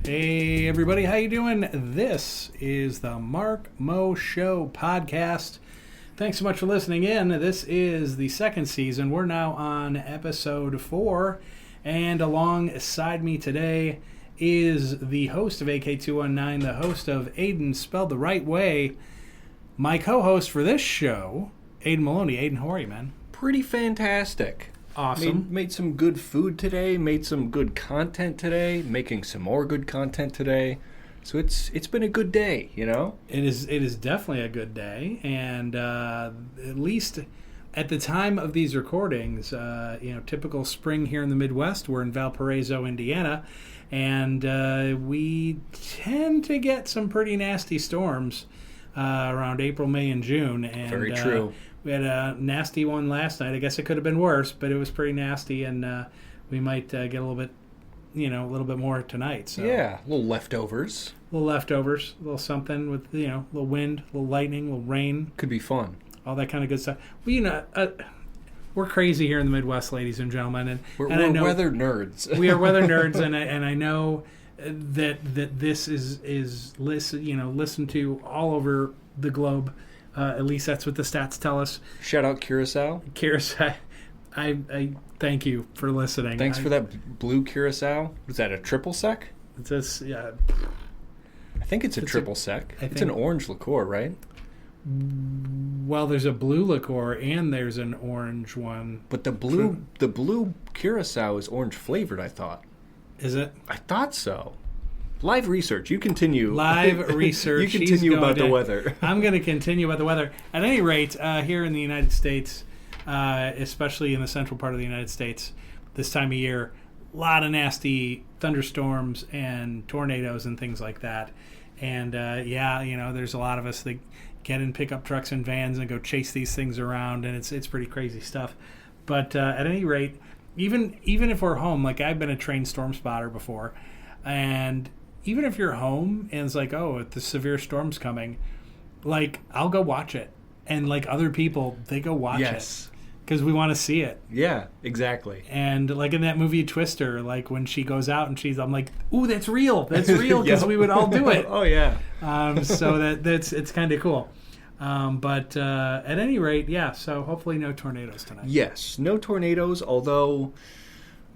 Hey everybody, how you doing? This is the Mark Mo Show podcast. Thanks so much for listening in. This is the second season. We're now on episode 4, and alongside me today is the host of AK219, the host of Aiden Spelled the Right Way, my co-host for this show, Aiden Maloney. Aiden, how are you, man? Pretty fantastic. Awesome. Made some good food today, made some good content today, making some more good content today. So it's been a good day, you know? It is definitely a good day, and at least at the time of these recordings, typical spring here in the Midwest. We're in Valparaiso, Indiana, and we tend to get some pretty nasty storms around April, May, and June. And, very true. We had a nasty one last night. I guess it could have been worse, but it was pretty nasty, and we might get a little bit more tonight. So. Yeah, little leftovers. A little something with, little wind, a little lightning, a little rain. Could be fun. All that kind of good stuff. Well, we're crazy here in the Midwest, ladies and gentlemen. And we're know, weather nerds. We are weather nerds, and I know that this is listened to all over the globe. At least that's what the stats tell us. Shout out Curacao. I thank you for listening. Thanks for that blue Curacao. Was that a triple sec? It's just, yeah. I think it's a triple sec. It's an orange liqueur, right? Well, there's a blue liqueur and there's an orange one. But the blue Curacao is orange flavored, I thought. Is it? I thought so. Live research. You continue. Live research. You continue about the weather. I'm going to continue about the weather. At any rate, here in the United States, especially in the central part of the United States, this time of year, a lot of nasty thunderstorms and tornadoes and things like that. And there's a lot of us that get in pickup trucks and vans and go chase these things around, and it's pretty crazy stuff. But at any rate, even if we're home, like I've been a trained storm spotter before, and even if you're home and it's like, oh, the severe storm's coming, like I'll go watch it, and like other people, they go watch it because we want to see it. Yeah, exactly. And like in that movie Twister, like when she goes out and I'm like, ooh, that's real because we would all do it. Oh yeah. So it's kind of cool. But at any rate, yeah. So hopefully no tornadoes tonight. Yes, no tornadoes. Although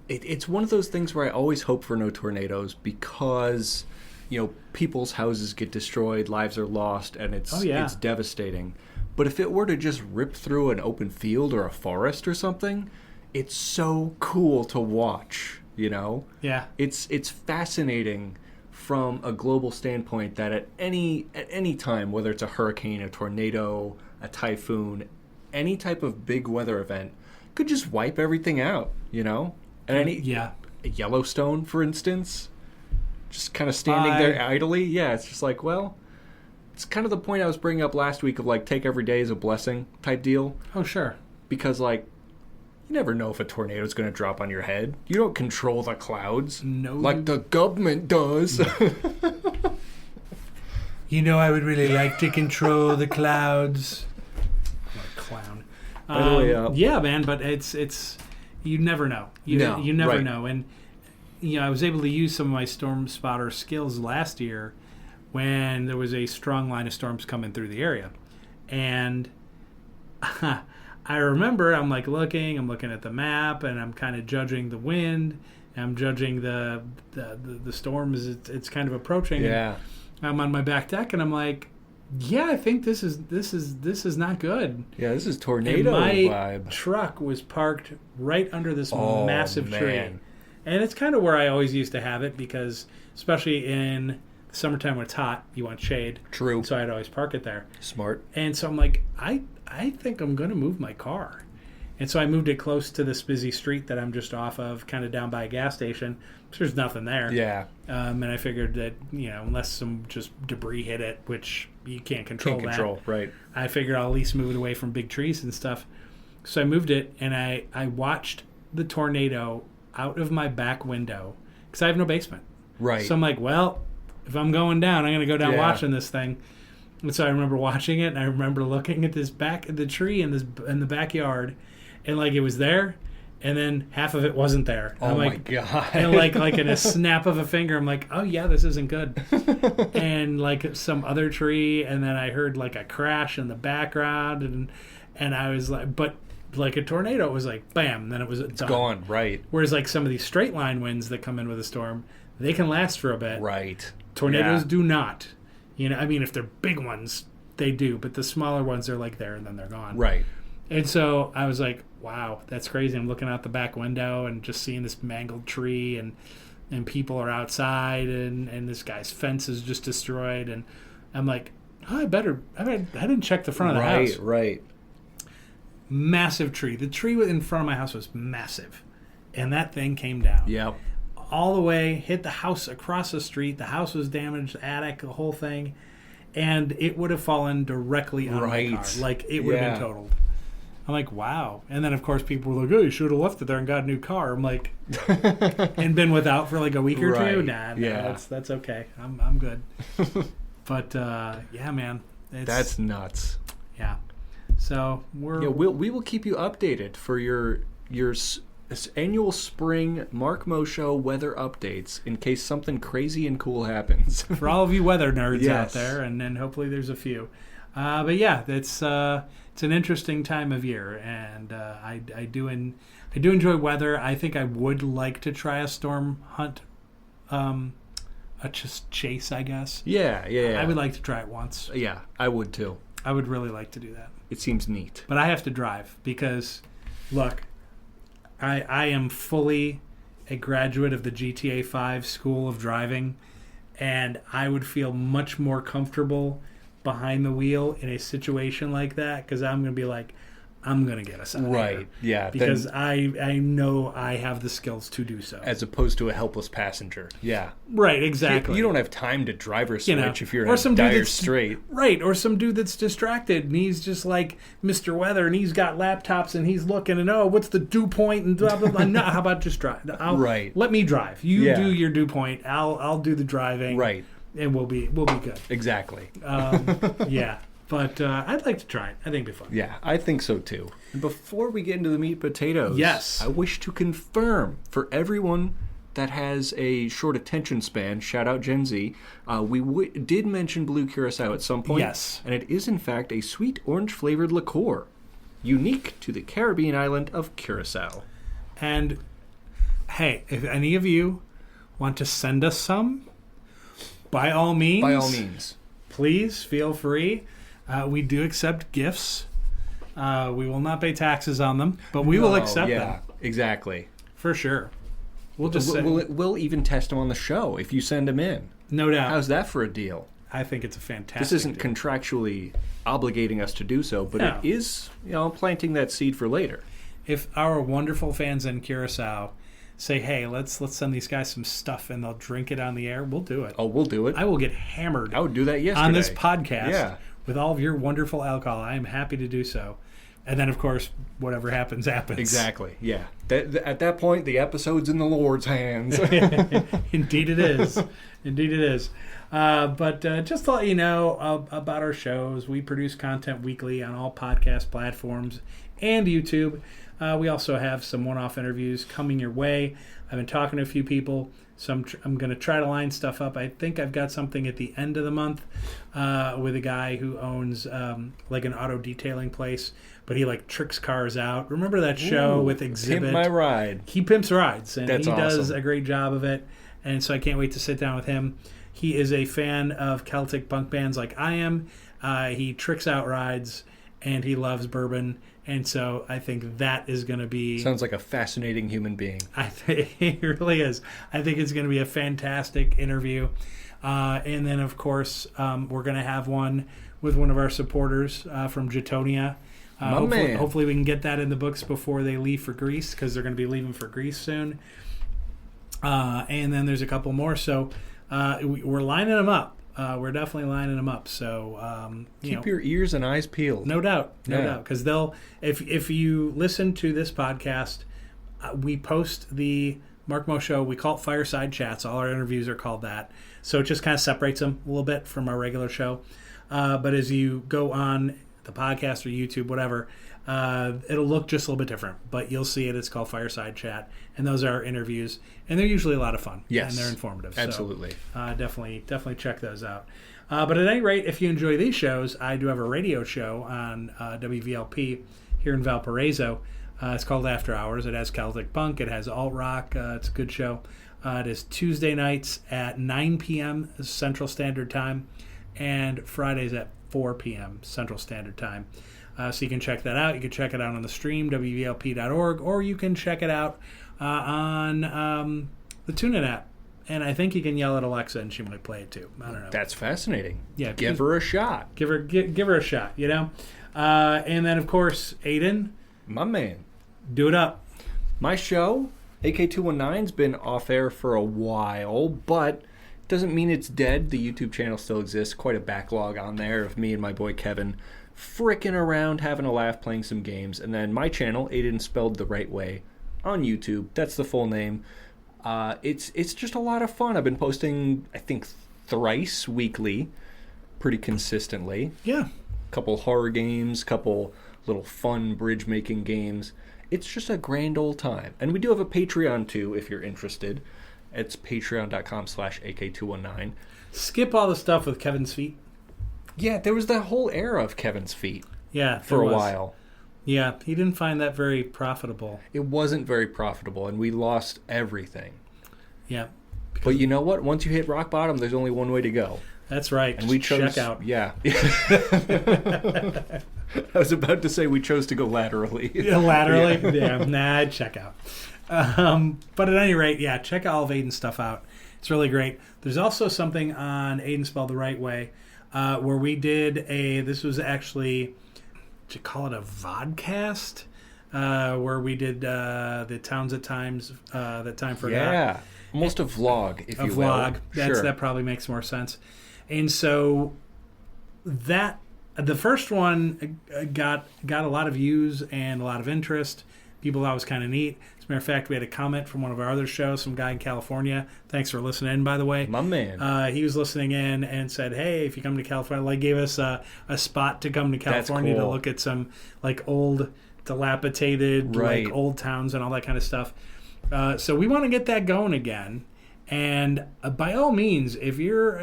it's one of those things where I always hope for no tornadoes because people's houses get destroyed, lives are lost, and it's devastating. But if it were to just rip through an open field or a forest or something, it's so cool to watch, Yeah. It's fascinating from a global standpoint that at any time, whether it's a hurricane, a tornado, a typhoon, any type of big weather event could just wipe everything out, And a Yellowstone, for instance, just kind of standing there idly. Yeah, it's just like, well, it's kind of the point I was bringing up last week of like take every day as a blessing type deal. Oh, sure. Because like you never know if a tornado is going to drop on your head. You don't control the clouds. No. Like the government does. I would really like to control the clouds. What a clown. By the way, yeah, man, but it's you never know. You never know. And I was able to use some of my storm spotter skills last year when there was a strong line of storms coming through the area. And I remember I'm looking at the map, and I'm kind of judging the wind, and I'm judging the storm as it's kind of approaching. Yeah. And I'm on my back deck, and I'm like, yeah, I think this is not good. Yeah, this is tornado and my vibe. Truck was parked right under this massive man. tree. And it's kind of where I always used to have it because, especially in the summertime when it's hot, you want shade. True. So I'd always park it there. Smart. And so I'm like, I think I'm going to move my car. And so I moved it close to this busy street that I'm just off of, kind of down by a gas station. So there's nothing there. Yeah. And I figured that, unless some just debris hit it, which you can't control right. I figured I'll at least move it away from big trees and stuff. So I moved it, and I watched the tornado out of my back window because I have no basement. Right. So I'm like, well, if I'm going down, I'm going to go down watching this thing. And so I remember watching it, and I remember looking at this back of the tree in the backyard, and like it was there, and then half of it wasn't there. And Oh, I'm my God. And like in a snap of a finger, I'm like, oh yeah, this isn't good. And like some other tree, and then I heard like a crash in the background, and I was like, but like a tornado, it was like bam, then it was done. Gone, right. Whereas like some of these straight line winds that come in with a storm, they can last for a bit. Right. Tornadoes Yeah. do not. You know, I mean, if they're big ones, they do, but the smaller ones are like there and then they're gone. Right. And so I was like, wow, that's crazy. I'm looking out the back window and just seeing this mangled tree, and people are outside, and this guy's fence is just destroyed. And I'm like, oh, I didn't check the front of the house. Right. Massive tree. The tree in front of my house was massive. And that thing came down. Yep. All the way, hit the house across the street. The house was damaged, the attic, the whole thing. And it would have fallen directly on my car. Like, it would have been totaled. I'm like, wow. And then, of course, people were like, oh, you should have left it there and got a new car. I'm like, and been without for like a week or two? Nah, that's okay. I'm good. But, yeah, man. That's nuts. Yeah. So, we will keep you updated for your annual spring Mark Mo Show weather updates in case something crazy and cool happens. For all of you weather nerds out there, and then hopefully there's a few. But yeah, it's an interesting time of year, and I do enjoy weather. I think I would like to try a storm hunt, a chase, I guess. Yeah. I would like to try it once. Yeah, I would too. I would really like to do that. It seems neat. But I have to drive because, look, I am fully a graduate of the GTA 5 School of Driving, and I would feel much more comfortable behind the wheel in a situation like that because I'm going to be like, I'm going to get us out of here. Right, yeah. Because I know I have the skills to do so. As opposed to a helpless passenger. Yeah. Right, exactly. You don't have time to driver switch if you're in some a dire dude strait. Right, or some dude that's distracted and he's just like Mr. Weather and he's got laptops and he's looking and, oh, what's the dew point and blah, blah, blah. No, how about just drive? Right. Let me drive. You do your dew point. I'll do the driving. Right. And we'll be good. Exactly. Yeah. But I'd like to try it. I think it'd be fun. Yeah, I think so too. And before we get into the meat and potatoes, yes, I wish to confirm for everyone that has a short attention span, shout out Gen Z, we did mention blue curacao at some point. Yes. And it is in fact a sweet orange flavored liqueur, unique to the Caribbean island of Curacao. And hey, if any of you want to send us some, by all means, please feel free. We do accept gifts. We will not pay taxes on them, but we will accept them. Yeah, exactly. For sure. We'll even test them on the show if you send them in. No doubt. How's that for a deal? I think it's a fantastic This isn't deal. Contractually obligating us to do so, but it is, planting that seed for later. If our wonderful fans in Curacao say, hey, let's send these guys some stuff and they'll drink it on the air, we'll do it. Oh, we'll do it. I will get hammered. I would do that yesterday. On this podcast. Yeah. With all of your wonderful alcohol. I am happy to do so. And then, of course, whatever happens, happens. Exactly, yeah. At that point, the episode's in the Lord's hands. Indeed it is. Indeed it is. But just to let you know about our shows, we produce content weekly on all podcast platforms and YouTube. We also have some one-off interviews coming your way. I've been talking to a few people. So I'm going to try to line stuff up. I think I've got something at the end of the month with a guy who owns like an auto detailing place, but he like tricks cars out. Remember that show with Exhibit? Pimp My Ride. He pimps rides, and That's he does awesome. a great job of it. And so I can't wait to sit down with him. He is a fan of Celtic punk bands like I am. He tricks out rides, and he loves bourbon. And so I think that is going to be... Sounds like a fascinating human being. It really is. I think it's going to be a fantastic interview. And then, of course, we're going to have one with one of our supporters from Jetonia. Hopefully we can get that in the books before they leave for Greece, because they're going to be leaving for Greece soon. And then there's a couple more. So we're lining them up. We're definitely lining them up. So keep your ears and eyes peeled. No doubt, because they'll. If you listen to this podcast, we post the Mark Mo Show. We call it Fireside Chats. All our interviews are called that. So it just kind of separates them a little bit from our regular show. But as you go on the podcast or YouTube, whatever, It'll look just a little bit different, but you'll see it. It's called Fireside Chat, and those are interviews, and they're usually a lot of fun. Yes. And they're informative. Absolutely. So, definitely check those out. But at any rate, if you enjoy these shows, I do have a radio show on WVLP here in Valparaiso. It's called After Hours. It has Celtic Punk. It has alt rock. It's a good show. It is Tuesday nights at 9 p.m. Central Standard Time and Fridays at 4 p.m. Central Standard Time. So you can check that out. You can check it out on the stream, WVLP.org, or you can check it out on the TuneIn app. And I think you can yell at Alexa and she might play it too. I don't know. That's fascinating. Yeah, give her a shot. Give her a shot, you know? And then, of course, Aiden. My man. Do it up. My show, AK219's been off air for a while, but doesn't mean it's dead. The YouTube channel still exists. Quite a backlog on there of me and my boy Kevin fricking around, having a laugh, playing some games. And then my channel, Aiden Spelled the Right Way, on YouTube. That's the full name. It's just a lot of fun. I've been posting, I think, thrice weekly, pretty consistently. Yeah. Couple horror games, couple little fun bridge making games. It's just a grand old time. And we do have a Patreon too, if you're interested. It's patreon.com/AK219. Skip all the stuff with Kevin's feet. Yeah, there was that whole era of Kevin's feet. Yeah, for a while. Yeah, he didn't find that very profitable. It wasn't very profitable, and we lost everything. Yeah. But you know what? Once you hit rock bottom, there's only one way to go. That's right. And we chose... Check out. Yeah. I was about to say we chose to go laterally. Yeah, laterally? Yeah. Nah, check out. But at any rate, yeah, check all of Aiden's stuff out. It's really great. There's also something on Aiden Spelled the Right Way where we did this was actually, to call it a vodcast, where we did the Towns at Times that Time Forgot. Yeah, almost a vlog, if you will. A vlog. Sure. That probably makes more sense. And so the first one got a lot of views and a lot of interest. People thought it was kind of neat. As a matter of fact, we had a comment from one of our other shows, some guy in California. Thanks for listening in, by the way. My man. He was listening in and said, hey, if you come to California, gave us a spot to come to California to look at some old, dilapidated, old towns and all that kind of stuff. So we want to get that going again. And by all means, if you're,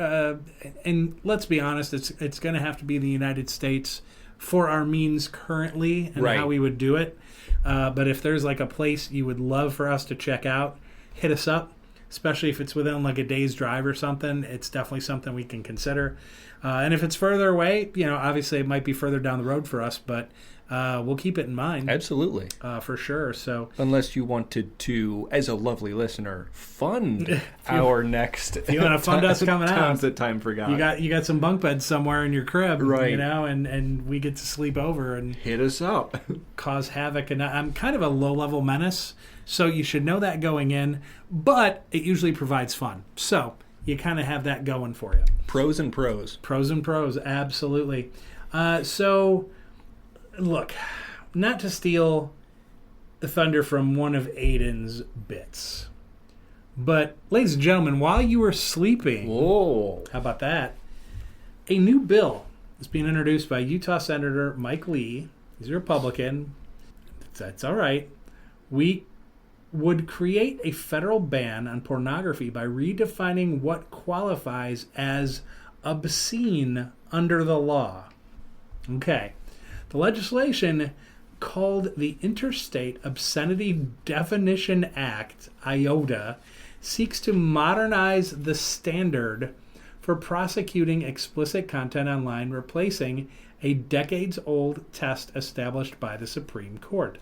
and let's be honest, it's going to have to be the United States for our means currently and how we would do it. But if there's a place you would love for us to check out, hit us up, especially if it's within a day's drive or something. It's definitely something we can consider. And if it's further away, obviously it might be further down the road for us, but we'll keep it in mind. Absolutely. For sure. So unless you wanted to, as a lovely listener, fund our next... If you want to fund us coming out. Towns that Time Forgot. You got some bunk beds somewhere in your crib, right. And we get to sleep over and... Hit us up. Cause havoc. And I'm kind of a low-level menace, so you should know that going in, but it usually provides fun. So you kind of have that going for you. Pros and pros. Pros and pros, absolutely. So... Look, not to steal the thunder from one of Aiden's bits, but, ladies and gentlemen, while you were sleeping, whoa, how about that? A new bill is being introduced by Utah Senator Mike Lee. He's a Republican. That's all right. We would create a federal ban on pornography by redefining what qualifies as obscene under the law. Okay. The legislation, called the Interstate Obscenity Definition Act, IOTA, seeks to modernize the standard for prosecuting explicit content online, replacing a decades-old test established by the Supreme Court.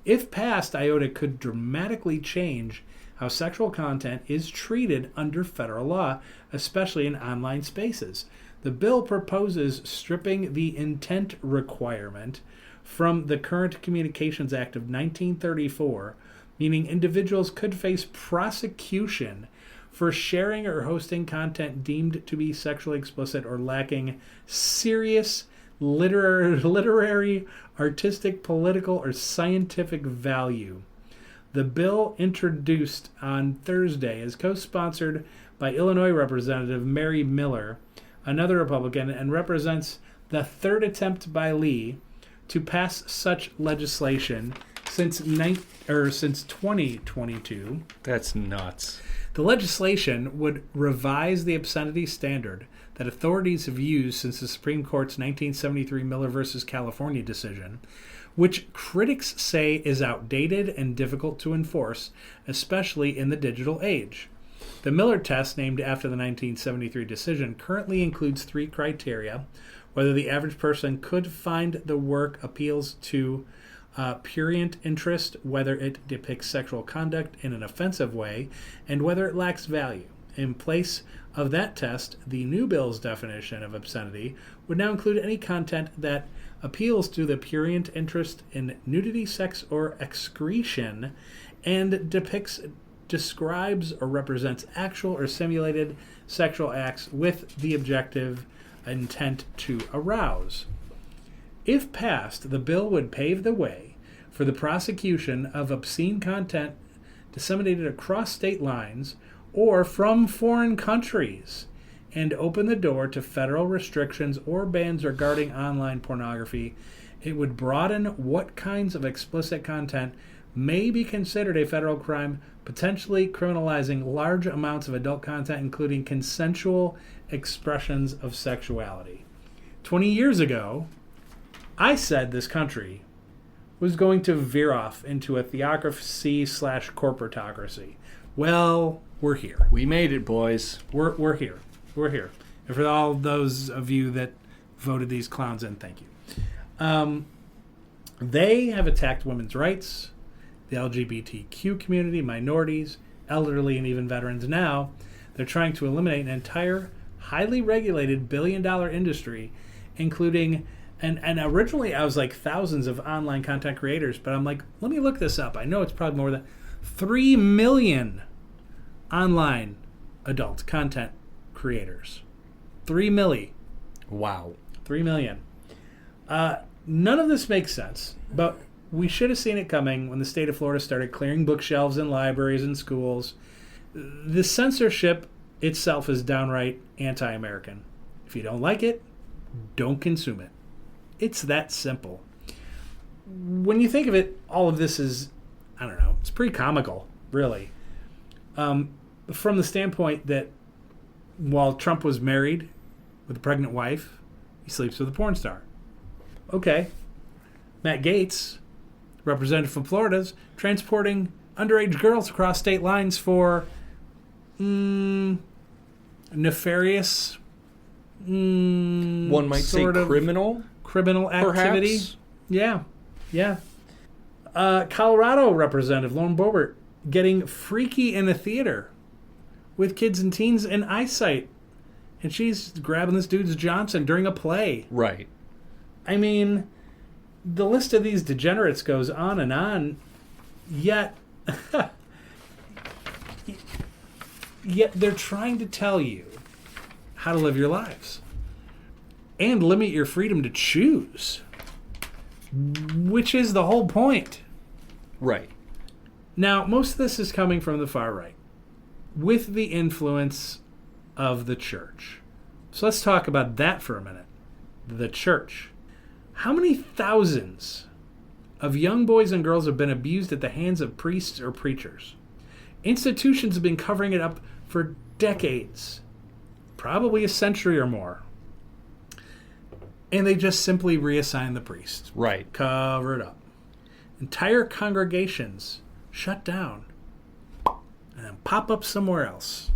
If passed, IOTA could dramatically change how sexual content is treated under federal law, especially in online spaces. The bill proposes stripping the intent requirement from the current Communications Act of 1934, meaning individuals could face prosecution for sharing or hosting content deemed to be sexually explicit or lacking serious literary, artistic, political, or scientific value. The bill, introduced on Thursday, is co-sponsored by Illinois Representative Mary Miller, another Republican, and represents the third attempt by Lee to pass such legislation since 2022. That's nuts. The legislation would revise the obscenity standard that authorities have used since the Supreme Court's 1973 Miller v. California decision, which critics say is outdated and difficult to enforce, especially in the digital age. The Miller test, named after the 1973 decision, currently includes 3 criteria: whether the average person could find the work appeals to prurient interest, whether it depicts sexual conduct in an offensive way, and whether it lacks value. In place of that test, the new bill's definition of obscenity would now include any content that appeals to the prurient interest in nudity, sex, or excretion, and depicts, describes, or represents actual or simulated sexual acts with the objective intent to arouse. If passed, the bill would pave the way for the prosecution of obscene content disseminated across state lines or from foreign countries, and open the door to federal restrictions or bans regarding online pornography. It would broaden what kinds of explicit content may be considered a federal crime, potentially criminalizing large amounts of adult content, including consensual expressions of sexuality. 20 years ago, I said this country was going to veer off into a theocracy/corporatocracy. Well, we're here. We made it, boys. We're here. We're here. And for all those of you that voted these clowns in, thank you. They have attacked women's rights, the LGBTQ community, minorities, elderly, and even veterans. Now, they're trying to eliminate an entire highly regulated billion-dollar industry, including, and originally I was like thousands of online content creators, but I'm like, let me look this up. I know it's probably more than 3 million online adult content creators. 3 million. Wow. 3 million. None of this makes sense, but we should have seen it coming when the state of Florida started clearing bookshelves in libraries and schools. The censorship itself is downright anti-American. If you don't like it, don't consume it. It's that simple. When you think of it, all of this is, I don't know, it's pretty comical, really. From the standpoint that while Trump was married with a pregnant wife, he sleeps with a porn star. Okay. Matt Gaetz, representative from Florida's, transporting underage girls across state lines for nefarious, one might say criminal activity. Perhaps? Yeah. Colorado representative Lauren Boebert getting freaky in a theater with kids and teens in eyesight, and she's grabbing this dude's Johnson during a play. Right. I mean, the list of these degenerates goes on, yet they're trying to tell you how to live your lives and limit your freedom to choose, which is the whole point. Right. Now, most of this is coming from the far right with the influence of the church. So let's talk about that for a minute. The church. How many thousands of young boys and girls have been abused at the hands of priests or preachers? Institutions have been covering it up for decades, probably a century or more. And they just simply reassign the priest. Right. Cover it up. Entire congregations shut down and then pop up somewhere else.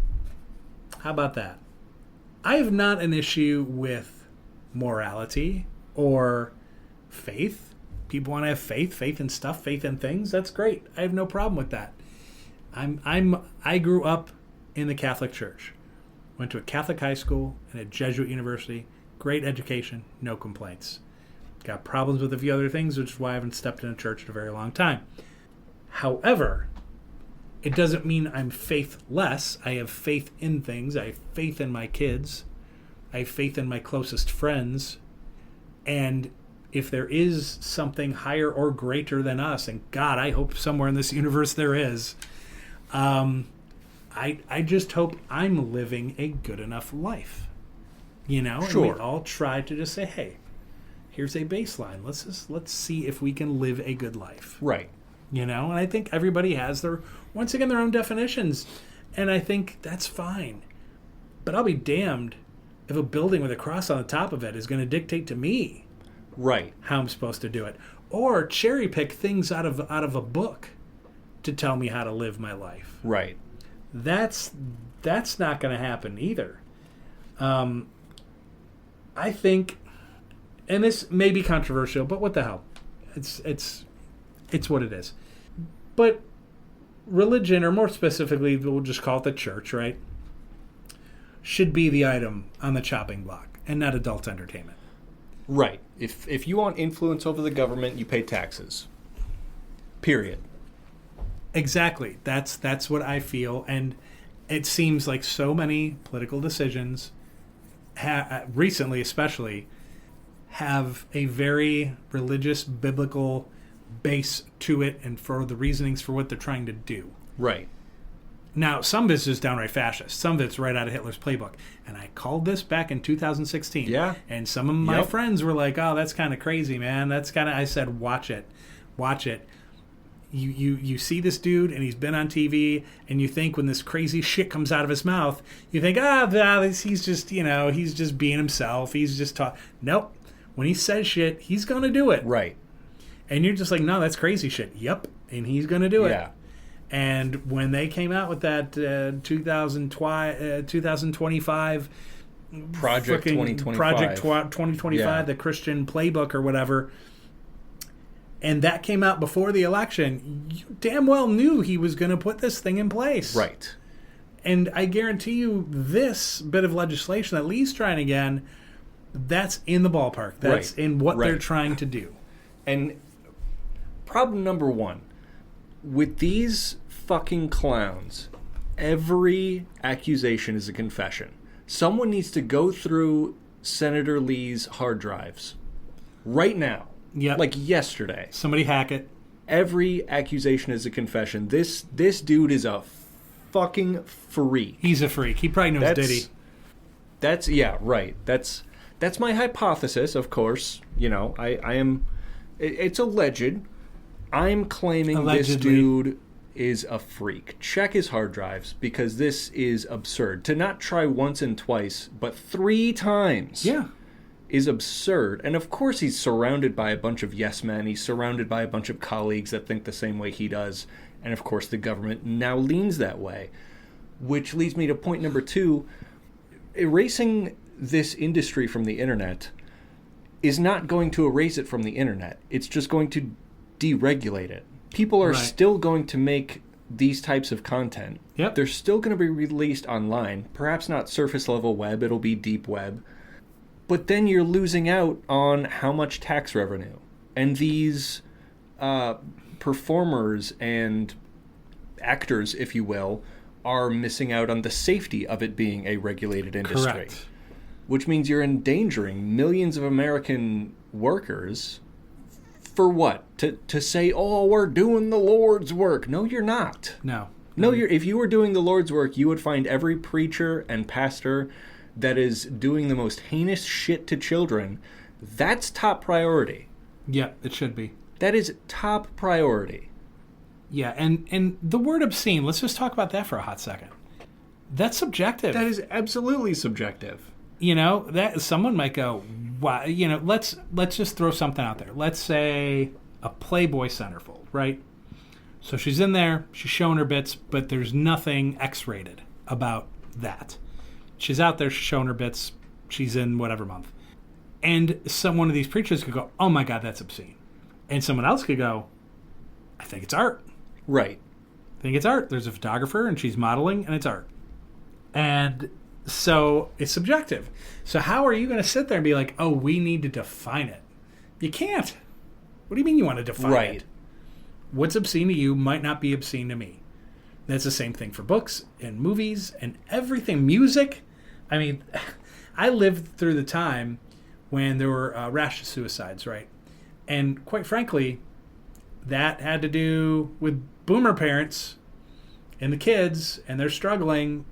How about that? I have not an issue with morality or faith. People want to have faith in stuff, faith in things. That's great. I have no problem with that. I grew up in the Catholic Church. Went to a Catholic high school and a Jesuit university. Great education, no complaints. Got problems with a few other things, which is why I haven't stepped in a church in a very long time. However, it doesn't mean I'm faithless. I have faith in things. I have faith in my kids. I have faith in my closest friends. And if there is something higher or greater than us, and God, I hope somewhere in this universe there is, I just hope I'm living a good enough life. You know? Sure. And we all try to just say, hey, here's a baseline. Let's see if we can live a good life. Right. And I think everybody has their own definitions, and I think that's fine. But I'll be damned if a building with a cross on the top of it is going to dictate to me Right. how I'm supposed to do it, or cherry pick things out of a book to tell me how to live my life. Right. That's not going to happen either. I think, and this may be controversial, but what the hell? It's what it is. But religion, or more specifically, we'll just call it the church, right, should be the item on the chopping block and not adult entertainment. Right. If you want influence over the government, you pay taxes. Period. Exactly. That's what I feel, and it seems like so many political decisions, recently especially, have a very religious, biblical base to it, and for the reasonings for what they're trying to do. Right. Now, some of this is downright fascist. Some of it's right out of Hitler's playbook. And I called this back in 2016. Yeah. And some of my friends were like, oh, that's kind of crazy, man. I said, watch it. Watch it. You see this dude, and he's been on TV, and you think when this crazy shit comes out of his mouth, you think, he's just, he's just being himself. He's just talking. Nope. When he says shit, he's going to do it. Right. And you're just like, no, that's crazy shit. Yep. And he's going to do it. Yeah. And when they came out with that 2025 Project 2025, Project 2025, the Christian playbook or whatever, and that came out before the election, you damn well knew he was going to put this thing in place. Right. And I guarantee you this bit of legislation that Lee's trying again, that's in the ballpark. That's in what they're trying to do. And problem number one, with these fucking clowns, every accusation is a confession. Someone needs to go through Senator Lee's hard drives right now. Yep. Like yesterday. Somebody hack it. Every accusation is a confession. This dude is a fucking freak. He's a freak. He probably knows Diddy. That's right. That's my hypothesis, of course. I am. It's alleged. I'm claiming Allegedly. This dude is a freak. Check his hard drives, because this is absurd. To not try once and twice, but 3 times. Yeah. Is absurd. And of course he's surrounded by a bunch of yes men. He's surrounded by a bunch of colleagues that think the same way he does. And of course the government now leans that way. Which leads me to point number 2. Erasing this industry from the internet is not going to erase it from the internet. It's just going to deregulate it. People are still going to make these types of content. Yep. They're still going to be released online. Perhaps not surface level web. It'll be deep web. But then you're losing out on how much tax revenue. And these performers and actors, if you will, are missing out on the safety of it being a regulated industry. Correct. Which means you're endangering millions of American workers for what? To say, oh, we're doing the Lord's work. No, you're not. No. If you were doing the Lord's work, you would find every preacher and pastor that is doing the most heinous shit to children. That's top priority. Yeah, it should be. That is top priority. Yeah, and the word obscene, let's just talk about that for a hot second. That's subjective. That is absolutely subjective. That someone might go, wow, let's just throw something out there. Let's say a Playboy centerfold, right? So she's in there, she's showing her bits, but there's nothing X-rated about that. She's out there, she's showing her bits, she's in whatever month. And one of these preachers could go, oh my God, that's obscene. And someone else could go, I think it's art. Right. I think it's art. There's a photographer and she's modeling and it's art. And so it's subjective. So how are you going to sit there and be like, oh, we need to define it? You can't. What do you mean you want to define it? What's obscene to you might not be obscene to me. That's the same thing for books and movies and everything. Music. I mean, I lived through the time when there were a rash of suicides, right? And quite frankly, that had to do with boomer parents and the kids, and they're struggling,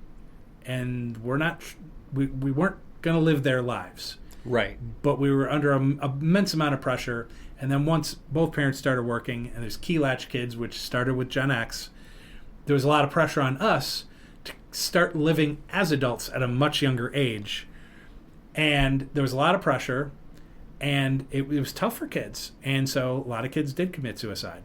and we weren't going to live their lives. Right. But we were under an immense amount of pressure. And then once both parents started working, and there's key latch kids, which started with Gen X, there was a lot of pressure on us to start living as adults at a much younger age. And there was a lot of pressure, and it was tough for kids. And so a lot of kids did commit suicide.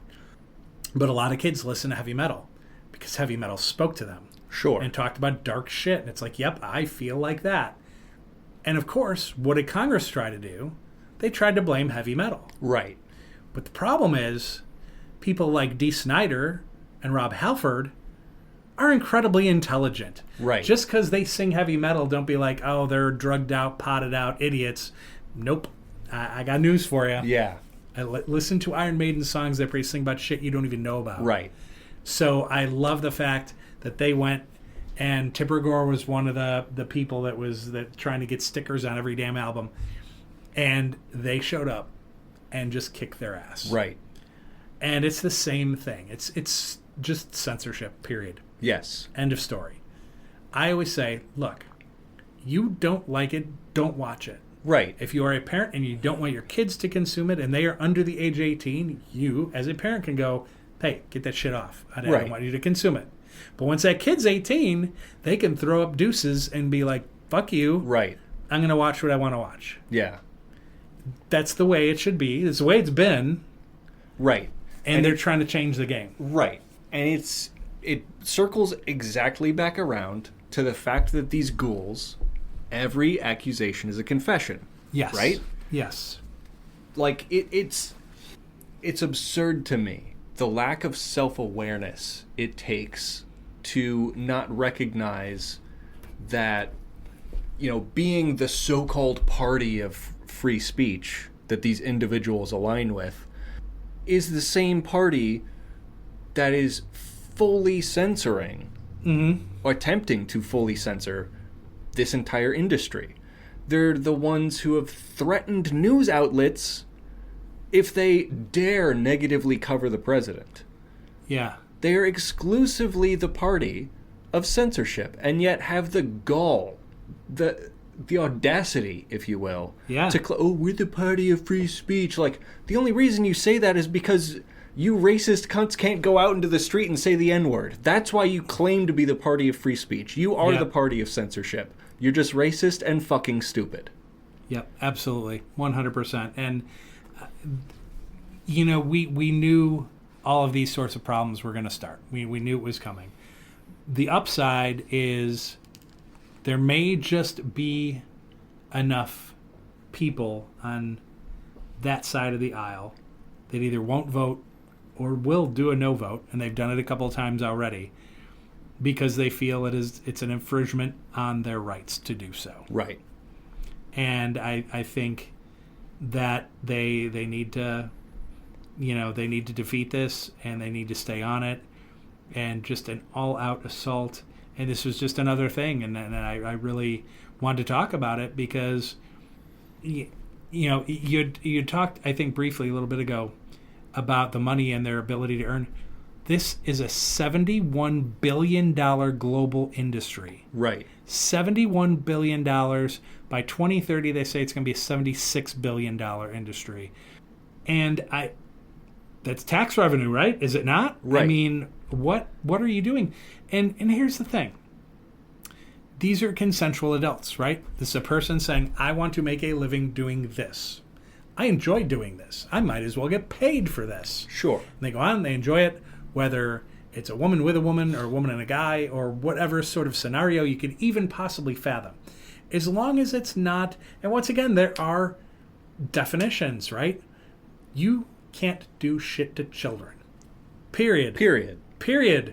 But a lot of kids listened to heavy metal because heavy metal spoke to them. Sure. And talked about dark shit. And it's like, yep, I feel like that. And of course, what did Congress try to do? They tried to blame heavy metal. Right. But the problem is, people like Dee Snider and Rob Halford are incredibly intelligent. Right. Just because they sing heavy metal, don't be like, oh, they're drugged out, potted out idiots. Nope. I got news for you. Yeah. Listen to Iron Maiden songs that sing about shit you don't even know about. Right. So I love the fact that they went, and Tipper Gore was one of the people that was trying to get stickers on every damn album, and they showed up and just kicked their ass. Right. And it's the same thing. It's just censorship, period. Yes. End of story. I always say, look, you don't like it, don't watch it. Right. If you are a parent and you don't want your kids to consume it and they are under the age of 18, you, as a parent, can go, hey, get that shit off. I don't want you to consume it. But once that kid's 18, they can throw up deuces and be like, fuck you. Right. I'm going to watch what I want to watch. Yeah. That's the way it should be. It's the way it's been. Right. And they're trying to change the game. Right. And it circles exactly back around to the fact that these ghouls, every accusation is a confession. Yes. Right? Yes. Like, it's absurd to me, the lack of self-awareness it takes to not recognize that, being the so-called party of free speech that these individuals align with is the same party that is fully censoring or attempting to fully censor this entire industry. They're the ones who have threatened news outlets if they dare negatively cover the president. Yeah. They are exclusively the party of censorship, and yet have the gall, the audacity, if you will, to we're the party of free speech. Like, the only reason you say that is because you racist cunts can't go out into the street and say the N-word. That's why you claim to be the party of free speech. You are the party of censorship. You're just racist and fucking stupid. Yep, absolutely. 100%. And, we knew all of these sorts of problems were going to start. We knew it was coming. The upside is there may just be enough people on that side of the aisle that either won't vote or will do a no vote, and they've done it a couple of times already, because they feel it's an infringement on their rights to do so. Right. And I think that they need to, they need to defeat this, and they need to stay on it, and just an all-out assault. And this was just another thing, and I really wanted to talk about it because, you talked, I think, briefly a little bit ago about the money and their ability to earn. This is a $71 billion global industry. Right. $71 billion. By 2030, they say it's going to be a $76 billion industry. And that's tax revenue, right? Is it not? Right. I mean, what are you doing? And here's the thing. These are consensual adults, right? This is a person saying, I want to make a living doing this. I enjoy doing this. I might as well get paid for this. Sure. And they go on, they enjoy it, whether it's a woman with a woman or a woman and a guy or whatever sort of scenario you could even possibly fathom. As long as it's not, and once again, there are definitions, right? You can't do shit to children. Period.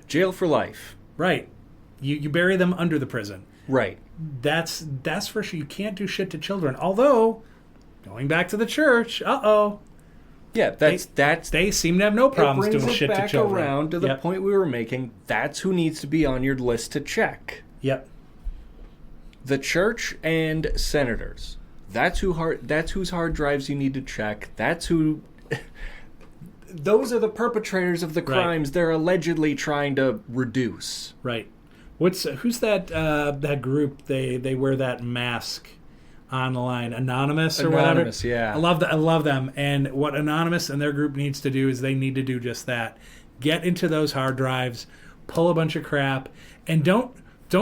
Jail for life. Right. You bury them under the prison. Right. That's for sure. You can't do shit to children. Although, going back to the church, yeah, that's they seem to have no problems doing shit to children. It brings it back around to the point we were making. That's who needs to be on your list to check. Yep. The church and senators. That's whose hard drives you need to check. That's who. Those are the perpetrators of the crimes they're allegedly trying to reduce. Right. Who's that group? They wear that mask on the line, Anonymous or Anonymous, whatever. yeah. I love them. And what Anonymous and their group needs to do is they need to do just that. Get into those hard drives, pull a bunch of crap, and don't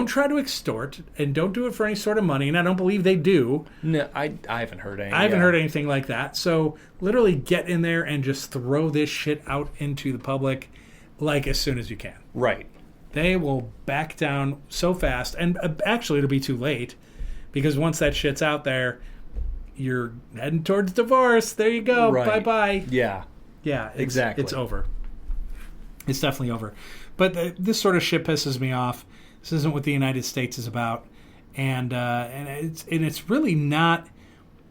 try to extort, and don't do it for any sort of money. And I don't believe they do. No, I haven't heard anything. I haven't heard anything like that. So literally get in there and just throw this shit out into the public like as soon as you can. Right. They will back down so fast. And actually, it'll be too late, because once that shit's out there, you're heading towards divorce. There you go. Right. Bye-bye. Yeah. Yeah, Exactly. It's over. It's definitely over. But this sort of shit pisses me off. This isn't what the United States is about. And it's really not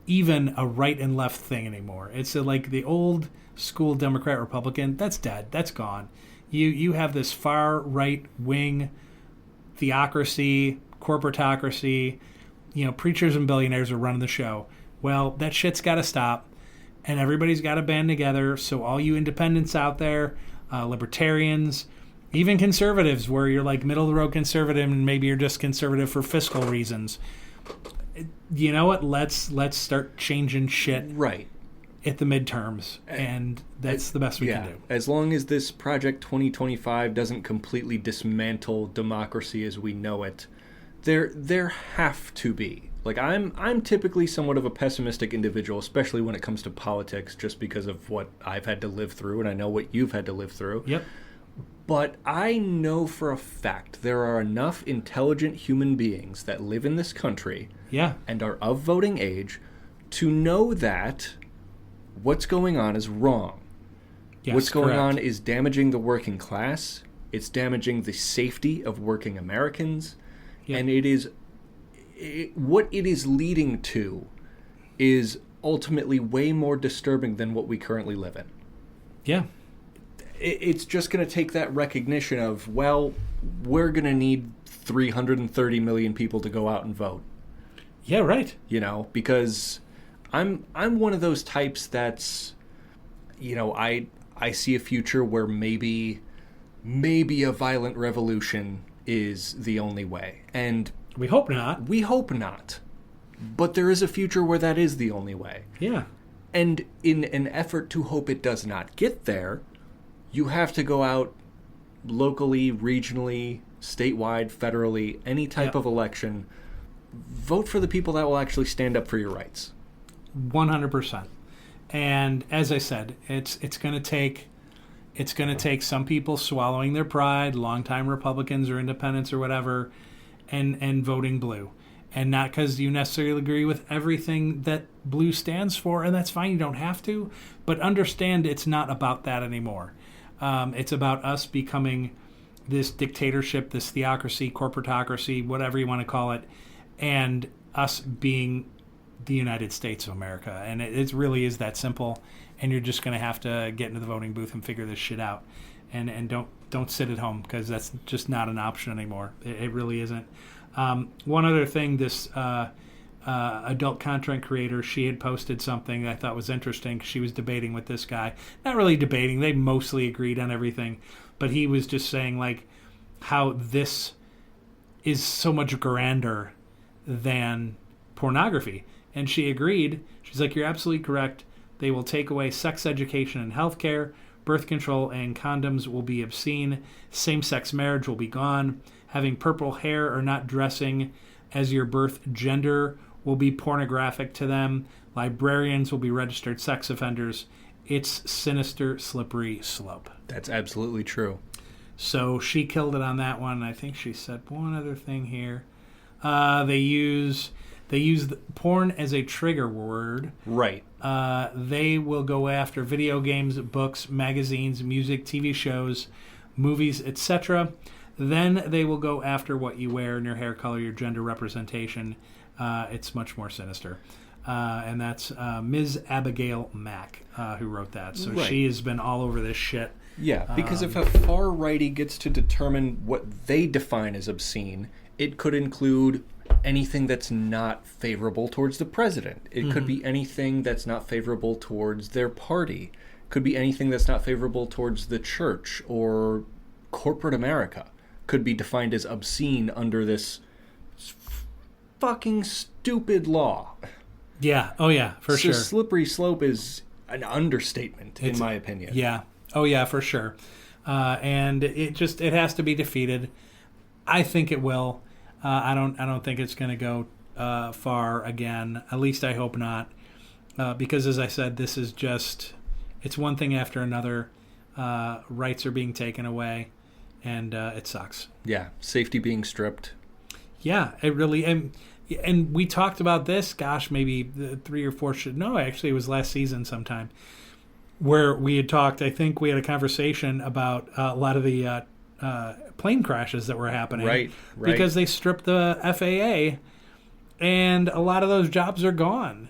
even a right and left thing anymore. It's like the old school Democrat Republican. That's dead. That's gone. You have this far right wing theocracy, corporatocracy. Preachers and billionaires are running the show. Well, that shit's got to stop, and everybody's got to band together. So all you independents out there, libertarians, even conservatives, where you're like middle of the road conservative and maybe you're just conservative for fiscal reasons. You know what? Let's start changing shit Right. at the midterms, and that's the best we can do. As long as this Project 2025 doesn't completely dismantle democracy as we know it, there have to be. Like, I'm typically somewhat of a pessimistic individual, especially when it comes to politics, just because of what I've had to live through, and I know what you've had to live through. Yep. But I know for a fact there are enough intelligent human beings that live in this country Yeah. and are of voting age to know that what's going on is wrong. Yes, What's going correct. on is damaging the working class. It's damaging the safety of working Americans. Yep. And what it is leading to is ultimately way more disturbing than what we currently live in. Yeah. It's just going to take that recognition of, well, we're going to need 330 million people to go out and vote. Yeah, right. Because I'm one of those types that's, I see a future where maybe a violent revolution is the only way. And We hope not. we hope not. But there is a future where that is the only way. Yeah. And in an effort to hope it does not get there, you have to go out locally, regionally, statewide, federally, any type of election. Vote for the people that will actually stand up for your rights. 100%. And as I said, it's going to take some people swallowing their pride, longtime Republicans or independents or whatever, and voting blue. And not because you necessarily agree with everything that blue stands for, and that's fine, you don't have to, but understand it's not about that anymore. It's about us becoming this dictatorship, this theocracy, corporatocracy, whatever you want to call it, and us being the United States of America. And it really is that simple, and you're just going to have to get into the voting booth and figure this shit out. And don't sit at home, because that's just not an option anymore. It really isn't. One other thing, this adult content creator, she had posted something that I thought was interesting. She was debating with this guy. Not really debating. They mostly agreed on everything. But he was just saying, like, how this is so much grander than pornography. And she agreed. She's like, you're absolutely correct. They will take away sex education and healthcare. Birth control and condoms will be obscene. Same-sex marriage will be gone. Having purple hair or not dressing as your birth gender will be pornographic to them. Librarians will be registered sex offenders. It's sinister, slippery slope. That's absolutely true. So she killed it on that one. I think she said one other thing here. They use the porn as a trigger word. Right. They will go after video games, books, magazines, music, TV shows, movies, etc. Then they will go after what you wear and your hair color, your gender representation. It's much more sinister. And that's Ms. Abigail Mack who wrote that. So Right. she has been all over this shit. Yeah, because if a far righty gets to determine what they define as obscene, it could include anything that's not favorable towards the president. It could be anything that's not favorable towards their party. It could be anything that's not favorable towards the church or corporate America. Could be defined as obscene under this fucking stupid law. Yeah. Oh, yeah, for sure. Slippery slope is an understatement, in my opinion. Yeah. Oh, yeah, for sure. And it has to be defeated. I think it will. I don't think it's going to go far again. At least I hope not. Because, as I said, this is just, it's one thing after another. Rights are being taken away, and it sucks. Yeah, safety being stripped. Yeah, it really, and we talked about this, gosh, maybe 3 or 4, no, actually it was last season sometime, where we had talked, I think we had a conversation about a lot of the plane crashes that were happening. Right. Because they stripped the FAA, and a lot of those jobs are gone.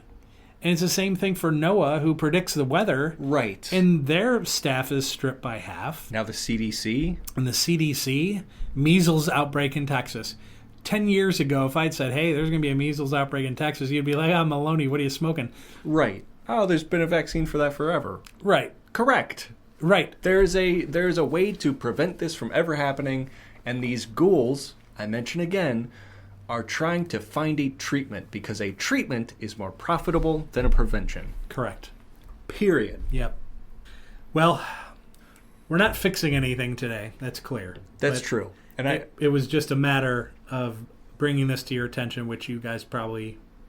And it's the same thing for NOAA, who predicts the weather. Right. And their staff is stripped by half. Now the CDC. And the CDC, measles outbreak in Texas. 10 years ago, if I'd said, hey, there's going to be a measles outbreak in Texas, you'd be like, Maloney, what are you smoking? Right. Oh, there's been a vaccine for that forever. Right. Correct. Right. There's a way to prevent this from ever happening, and these ghouls, I mention again, are trying to find a treatment because a treatment is more profitable than a prevention. Correct. Period. Yep. Well, we're not fixing anything today. That's clear. That's true. And it was just a matter of bringing this to your attention, which you guys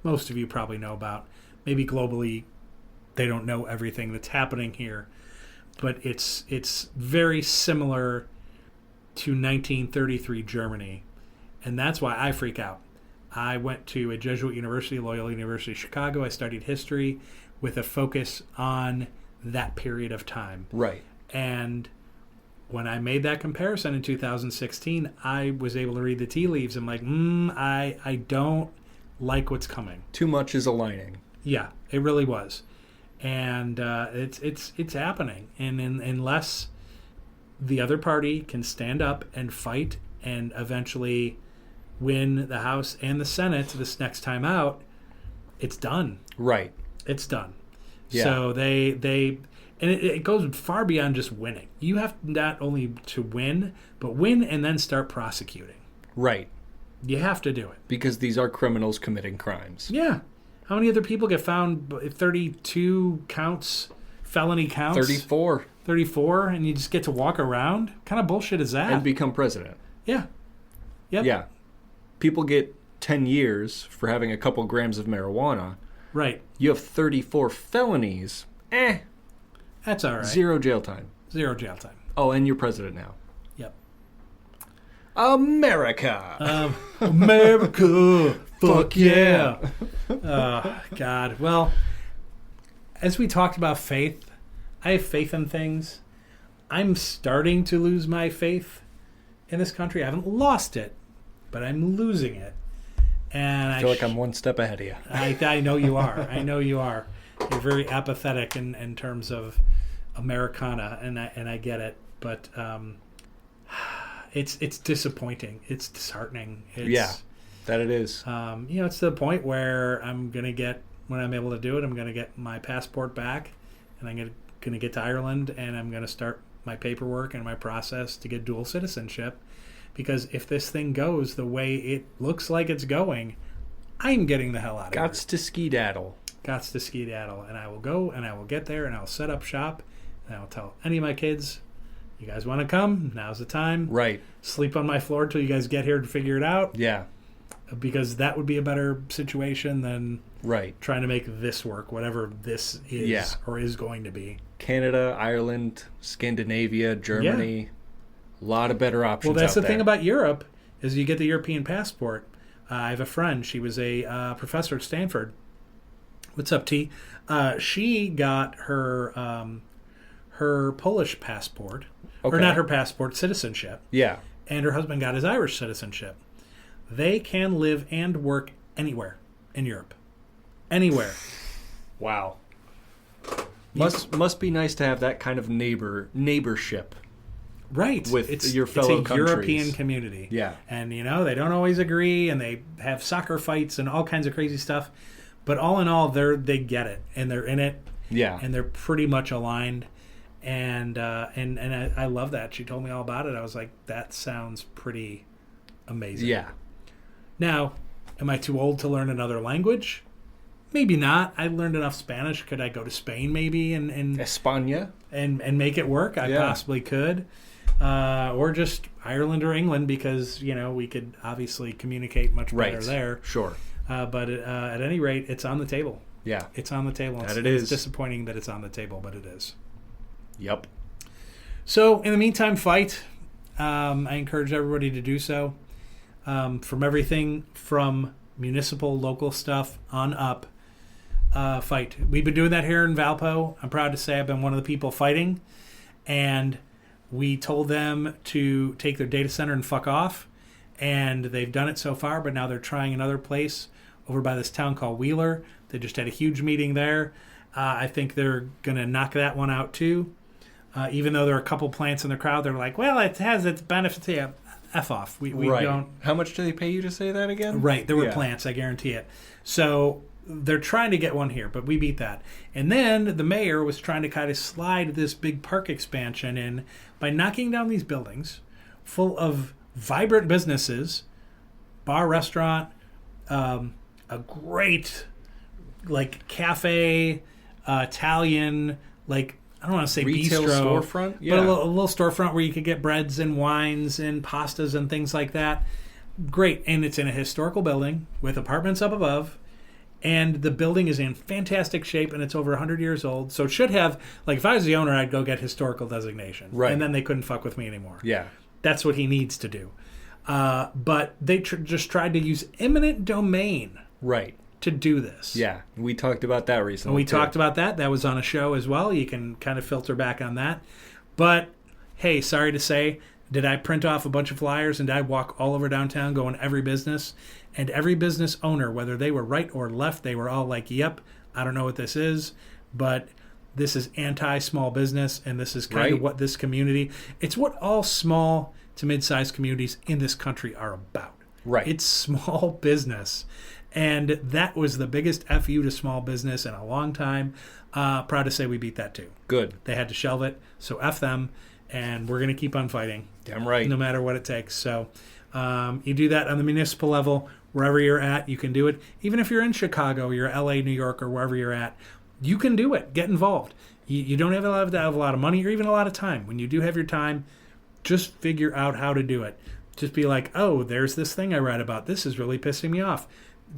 most of you probably know about. Maybe globally, they don't know everything that's happening here, but it's very similar to 1933 Germany. And that's why I freak out. I went to a Jesuit university, Loyola University of Chicago. I studied history with a focus on that period of time. Right. And when I made that comparison in 2016, I was able to read the tea leaves. I'm like, I don't like what's coming. Too much is aligning. Yeah, it really was. And it's happening. And unless the other party can stand up and fight and eventually win the House and the Senate this next time out, it's done. Right. It's done. Yeah. So they and it goes far beyond just winning. You have not only to win, but win and then start prosecuting. Right. You have to do it. Because these are criminals committing crimes. Yeah. How many other people get found? 32 counts, felony counts? 34. 34, and you just get to walk around? What kind of bullshit is that? And become president. Yeah. Yep. Yeah. People get 10 years for having a couple grams of marijuana. Right. You have 34 felonies. That's all right. 0 jail time. 0 jail time. Oh, and you're president now. Yep. America. America. Fuck yeah. God. Well, as we talked about faith, I have faith in things. I'm starting to lose my faith in this country. I haven't lost it, but I'm losing it. And I feel like I'm one step ahead of you. I know you are. I know you are. You're very apathetic in terms of Americana, and I get it. But it's disappointing. It's disheartening. That it is. It's to the point where I'm going to get, when I'm able to do it, I'm going to get my passport back, and I'm going to get to Ireland, and I'm going to start my paperwork and my process to get dual citizenship. Because if this thing goes the way it looks like it's going, I'm getting the hell out of here. Gots to skedaddle. Gots to skedaddle. And I will go, and I will get there, and I'll set up shop, and I will tell any of my kids, you guys want to come? Now's the time. Right. Sleep on my floor till you guys get here to figure it out. Yeah. Because that would be a better situation than trying to make this work, whatever this is or is going to be. Canada, Ireland, Scandinavia, Germany. Yeah. A lot of better options. Well, that's out the there. thing about Europe is you get the European passport. I have a friend. She was a professor at Stanford. What's up, T? She got her Polish passport, or not her passport, citizenship. Yeah. And her husband got his Irish citizenship. They can live and work anywhere in Europe. Anywhere. Wow. Must be nice to have that kind of neighborship. Right. With your fellow countries. It's a European community. Yeah. And, they don't always agree, and they have soccer fights and all kinds of crazy stuff. But all in all, they get it, and they're in it. Yeah. And they're pretty much aligned. And I love that. She told me all about it. I was like, that sounds pretty amazing. Yeah. Now, Am I too old to learn another language? Maybe not. I learned enough Spanish. Could I go to Spain maybe and España and make it work? I possibly could. Or just Ireland or England, because we could obviously communicate much better there. Sure. But at any rate, it's on the table. Yeah, it's on the table. It's disappointing that it's on the table, but it is. Yep. So in the meantime, fight. I encourage everybody to do so. From everything from municipal, local stuff on up. Fight. We've been doing that here in Valpo. I'm proud to say I've been one of the people fighting, and we told them to take their data center and fuck off, and they've done it so far, but now they're trying another place over by this town called Wheeler. They just had a huge meeting there. I think they're going to knock that one out too. Even though there are a couple plants in the crowd, they're like, well, it has its benefits. Yeah, F off. We don't. How much do they pay you to say that again? Right. There were plants, I guarantee it. So they're trying to get one here, but we beat that. And then the mayor was trying to kind of slide this big park expansion in by knocking down these buildings full of vibrant businesses, bar, restaurant, a great cafe, Italian, I don't want to say retail bistro, storefront, but a little storefront where you could get breads and wines and pastas and things like that. Great. And it's in a historical building with apartments up above. And the building is in fantastic shape, and it's over 100 years old. So it should have, if I was the owner, I'd go get historical designation. Right. And then they couldn't fuck with me anymore. Yeah. That's what he needs to do. But they just tried to use eminent domain. Right. To do this. Yeah. We talked about that recently. We talked about that. That was on a show as well. You can kind of filter back on that. But, hey, sorry to say, did I print off a bunch of flyers and I walk all over downtown going every business? And every business owner, whether they were right or left, they were all like, yep, I don't know what this is, but this is anti-small business, and this is kind of what this community, it's what all small to mid-sized communities in this country are about. Right. It's small business. And that was the biggest FU to small business in a long time. Proud to say we beat that too. Good. They had to shelve it, so F them, and we're going to keep on fighting. Damn right. No matter what it takes. So you do that on the municipal level. Wherever you're at, you can do it. Even if you're in Chicago, you're LA, New York, or wherever you're at, you can do it. Get involved. You don't have to have a lot of money or even a lot of time. When you do have your time, just figure out how to do it. Just be like, oh, there's this thing I read about. This is really pissing me off.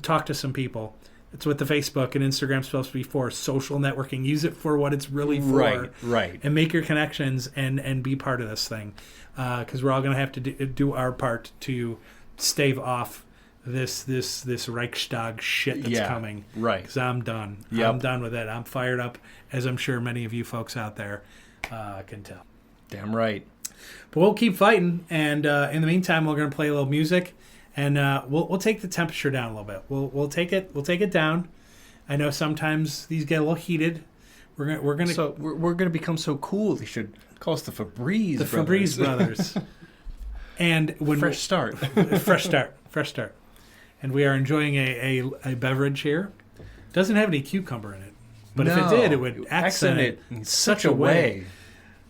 Talk to some people. It's what the Facebook and Instagram's supposed to be for, social networking. Use it for what it's really for. Right. And make your connections and be part of this thing. Because we're all going to have to do our part to stave off this Reichstag shit that's coming. Right. Because I'm done. Yep. I'm done with it. I'm fired up, as I'm sure many of you folks out there can tell. Damn right. But we'll keep fighting, and in the meantime, we're going to play a little music, and we'll take the temperature down a little bit. We'll take it down. I know sometimes these get a little heated. We're gonna become so cool. They should call us the Febreze the Brothers. Febreze Brothers. And when fresh start. Fresh start. And we are enjoying a beverage here. Doesn't have any cucumber in it. But if it did, it would accent it in such a way.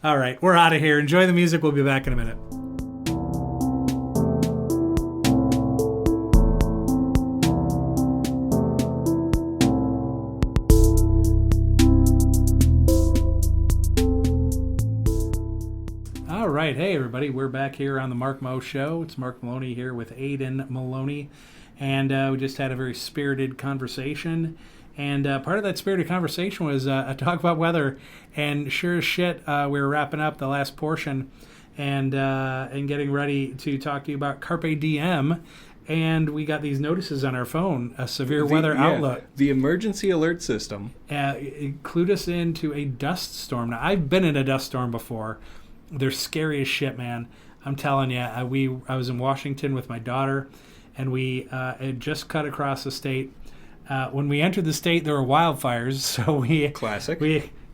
All right, we're out of here. Enjoy the music. We'll be back in a minute. All right. Hey, everybody. We're back here on the Mark Mo Show. It's Mark Maloney here with Aiden Maloney. And we just had a very spirited conversation. And part of that spirited conversation was a talk about weather. And sure as shit, we were wrapping up the last portion and getting ready to talk to you about Carpe DM. And we got these notices on our phone, a severe weather outlook. The emergency alert system. It clued us into a dust storm. Now, I've been in a dust storm before. They're scary as shit, man. I'm telling you. I was in Washington with my daughter, and we had just cut across the state. When we entered the state, there were wildfires. So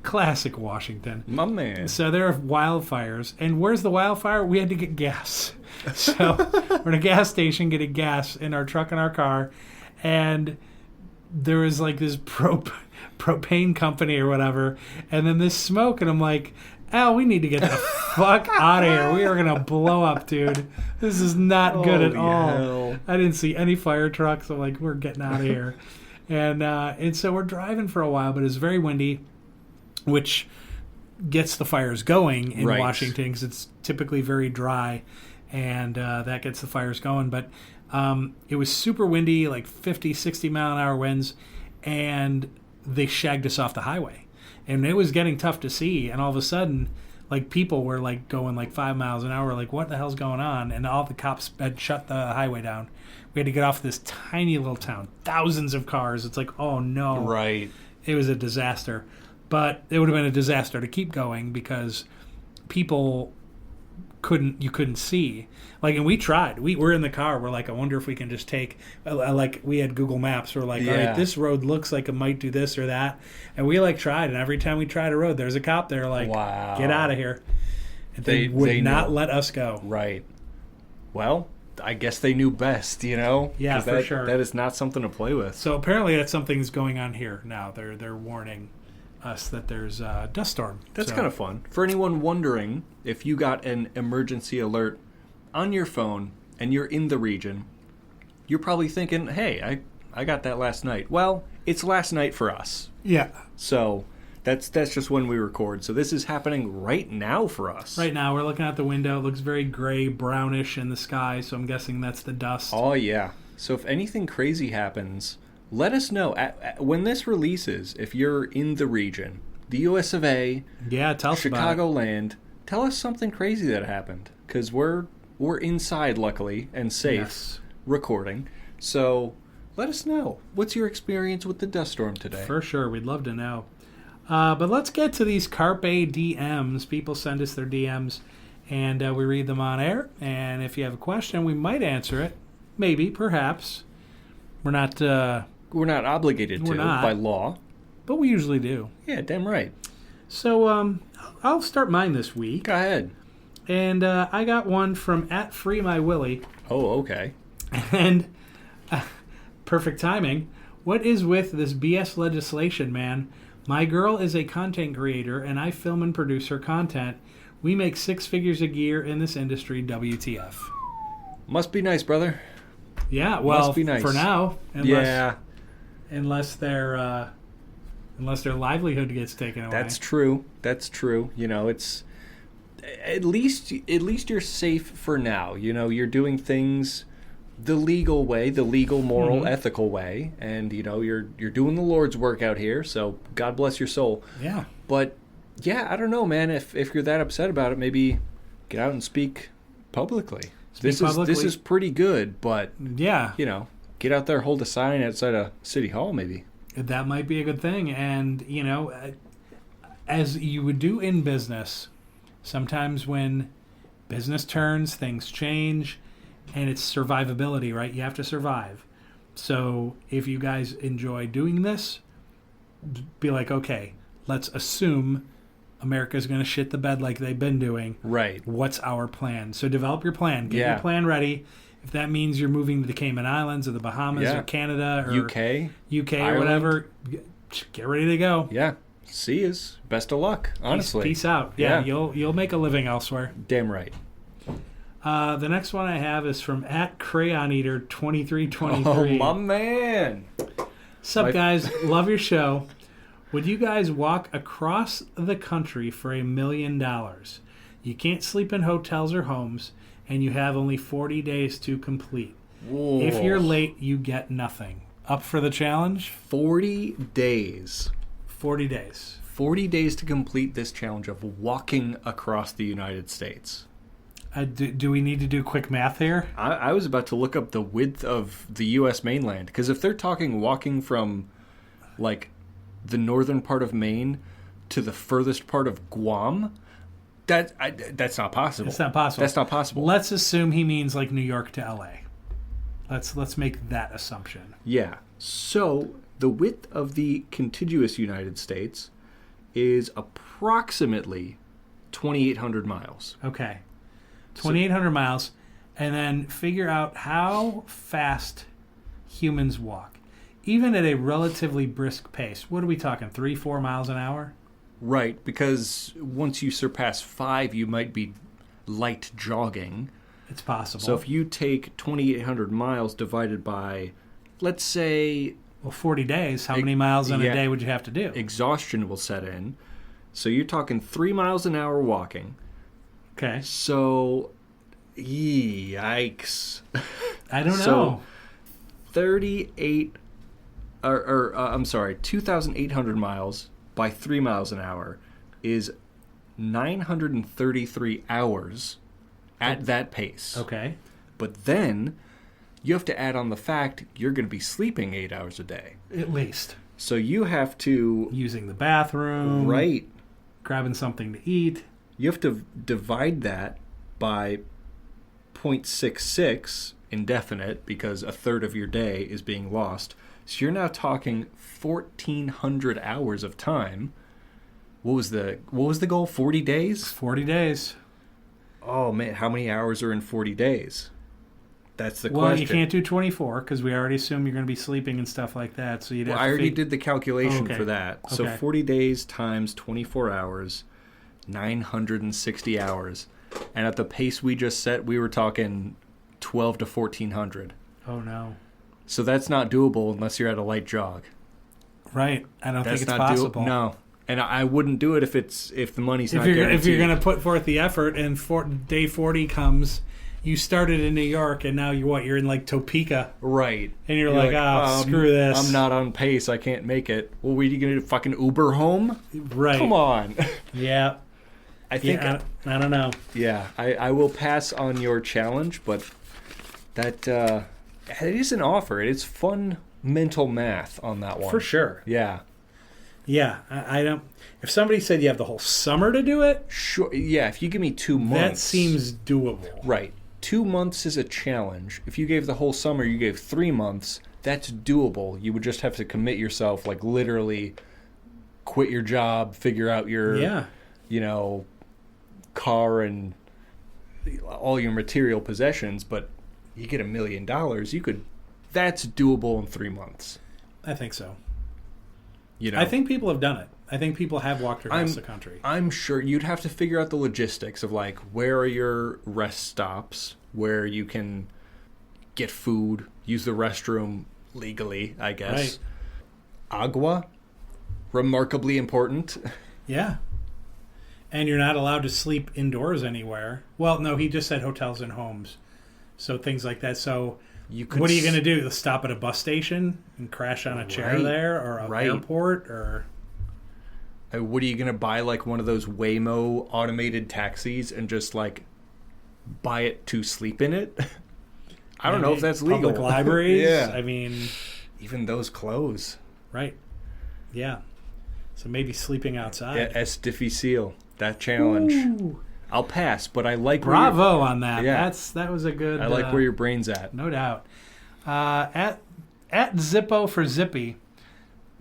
classic Washington. My man. So there are wildfires. And where's the wildfire? We had to get gas. So we're in a gas station getting gas in our truck and our car. And there was like this propane company or whatever. And then this smoke. And I'm like, Al, we need to get the fuck out of here. We are going to blow up, dude. This is not good at all. Hell. I didn't see any fire trucks. I'm like, we're getting out of here. And so we're driving for a while, but it's very windy, which gets the fires going in Washington because it's typically very dry, and that gets the fires going. But it was super windy, like 50, 60-mile-an-hour winds, and they shagged us off the highway. And it was getting tough to see, and all of a sudden, like, people were, like, going, like, 5 miles an hour, like, what the hell's going on? And all the cops had shut the highway down. We had to get off this tiny little town, thousands of cars. It's like, oh, no. Right. It was a disaster. But it would have been a disaster to keep going because people you couldn't see. Like, and we tried. We were in the car. We're like, I wonder if we can just take, like, we had Google Maps. We're like, all right, this road looks like it might do this or that. And we, like, tried. And every time we tried a road, there's a cop there, like, wow. Get out of here. And they would not let us go. Right. Well, I guess they knew best, you know? Yeah, for sure. That is not something to play with. So apparently that's something's going on here now. They're warning us that there's a dust storm. That's kind of fun. For anyone wondering, if you got an emergency alert on your phone and you're in the region, you're probably thinking, hey, I got that last night. Well, it's last night for us. Yeah. So that's just when we record. So this is happening right now for us. Right now, we're looking out the window. It looks very gray, brownish in the sky, so I'm guessing that's the dust. Oh, yeah. So if anything crazy happens, let us know. When this releases, if you're in the region, the US of A, tell us Chicagoland, tell us something crazy that happened. Because we're inside, luckily, and safe, recording. So let us know. What's your experience with the dust storm today? For sure. We'd love to know. But let's get to these Carpe DMs. People send us their DMs, and we read them on air. And if you have a question, we might answer it. Maybe, perhaps. We're not obligated to by law. But we usually do. Yeah, damn right. So I'll start mine this week. Go ahead. And I got one from @FreeMyWillie. Oh, okay. And perfect timing. What is with this BS legislation, man? My girl is a content creator, and I film and produce her content. We make 6 figures a year in this industry, WTF. Must be nice, brother. Yeah, well, must be nice. For now. Unless their livelihood gets taken away. That's true. You know, it's at least you're safe for now. You know, you're doing things the legal way, the legal, moral, ethical way, and you know, you're doing the Lord's work out here. So God bless your soul. Yeah. But yeah, I don't know, man. If you're that upset about it, maybe get out and speak publicly. This is pretty good, but yeah, you know, get out there, hold a sign outside a city hall, maybe. That might be a good thing. And you know, as you would do in business, sometimes when business turns, things change, and it's survivability, right? You have to survive. So if you guys enjoy doing this, be like, okay, let's assume America's going to shit the bed like they've been doing. Right. What's our plan? So develop your plan. Get your plan ready. If that means you're moving to the Cayman Islands or the Bahamas or Canada or UK Ireland. Or whatever, get ready to go. Yeah. See yous. Best of luck, honestly. Peace out. Yeah, you'll make a living elsewhere. Damn right. The next one I have is from @CrayonEater2323. Oh, my man. Sup, guys? Love your show. Would you guys walk across the country for $1 million? You can't sleep in hotels or homes, and you have only 40 days to complete. Whoa. If you're late, you get nothing. Up for the challenge? 40 days. 40 days. 40 days to complete this challenge of walking across the United States. Do we need to do quick math here? I was about to look up the width of the U.S. mainland, because if they're talking walking from, like, the northern part of Maine to the furthest part of Guam, that's not possible. It's not possible. That's not possible. Let's assume he means like New York to L.A. Let's make that assumption. Yeah. So the width of the contiguous United States is approximately 2,800 miles. Okay. 2,800 miles, and then figure out how fast humans walk. Even at a relatively brisk pace. What are we talking, 3-4 miles an hour? Right, because once you surpass 5, you might be light jogging. It's possible. So if you take 2,800 miles divided by, let's say... Well, 40 days, how many miles in a day would you have to do? Exhaustion will set in. So you're talking 3 miles an hour walking. Okay. So, yikes. I don't know. So 2,800 miles by 3 miles an hour is 933 hours at that pace. Okay. But then you have to add on the fact you're going to be sleeping 8 hours a day. At least. So you have to... Using the bathroom. Right. Grabbing something to eat. You have to divide that by 0.66 indefinite, because a third of your day is being lost. So you're now talking 1,400 hours of time. What was the goal? 40 days? 40 days. Oh, man. How many hours are in 40 days? That's the question. Well, you can't do 24 because we already assume you're going to be sleeping and stuff like that. So you'd have I already did the calculation for that. So 40 days times 24 hours, 960 hours. And at the pace we just set, we were talking 12 to 1,400. Oh, no. So that's not doable unless you're at a light jog. Right. I don't think it's not possible. No. And I wouldn't do it if the money's not guaranteed. If you're going to put forth the effort and day 40 comes, you started in New York and now you're in like Topeka. Right. And you're like, screw this. I'm not on pace. I can't make it. Well, were you going to fucking Uber home? Right. Come on. Yeah. I think... I don't know. Yeah. I will pass on your challenge, but that... it is an offer. It's fun mental math on that one. For sure. Yeah. Yeah, I don't... If somebody said you have the whole summer to do it... Sure. Yeah, if you give me 2 months... That seems doable. Right. 2 months is a challenge. If you gave the whole summer, you gave 3 months, that's doable. You would just have to commit yourself, like literally quit your job, figure out your, car and all your material possessions, but you get $1 million, that's doable in 3 months. I think so. I think people have done it. I think people have walked across the country. I'm sure you'd have to figure out the logistics of like, where are your rest stops where you can get food, use the restroom legally, I guess. Right. Agua, remarkably important. Yeah. And you're not allowed to sleep indoors anywhere. Well, no, he just said hotels and homes. So things like that. So what are you going to do? Stop at a bus station and crash on a chair there, or an airport, or... What are you going to buy, like one of those Waymo automated taxis and just like buy it to sleep in it? I don't know if that's legal. Public libraries? Yeah. I mean... Even those close. Right. Yeah. So maybe sleeping outside. Yeah, es difícil. That challenge. Ooh. I'll pass, but I like... Bravo on that. Yeah. That was a good... I like where your brain's at. No doubt. At Zippo for Zippy...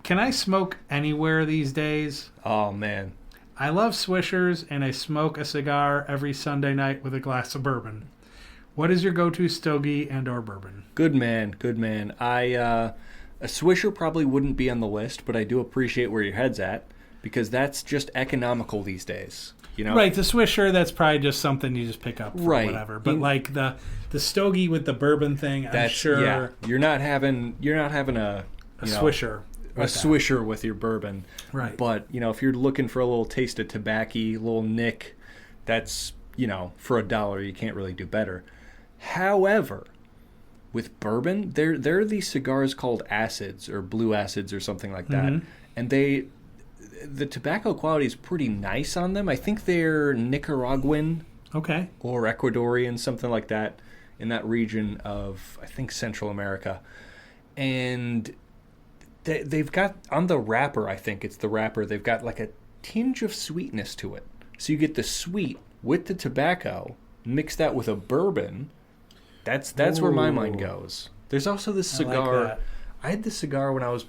Can I smoke anywhere these days? Oh, man. I love Swishers, and I smoke a cigar every Sunday night with a glass of bourbon. What is your go-to stogie and or bourbon? Good man, good man. A Swisher probably wouldn't be on the list, but I do appreciate where your head's at, because that's just economical these days. Right, the Swisher, that's probably just something you just pick up for whatever. But like the stogie with the bourbon thing, I'm sure... Yeah, you're not having a Swisher. A Swisher with your bourbon. Right. But, if you're looking for a little taste of tobacco, a little nick, that's, for $1, you can't really do better. However, with bourbon, there are these cigars called acids or blue acids or something like that. Mm-hmm. And the tobacco quality is pretty nice on them. I think they're Nicaraguan. Okay. Or Ecuadorian, something like that, in that region of, I think, Central America. And... They've got, on the wrapper, I think it's the wrapper, they've got like a tinge of sweetness to it. So you get the sweet with the tobacco, mix that with a bourbon. That's where my mind goes. There's also this cigar. I had this cigar when I was,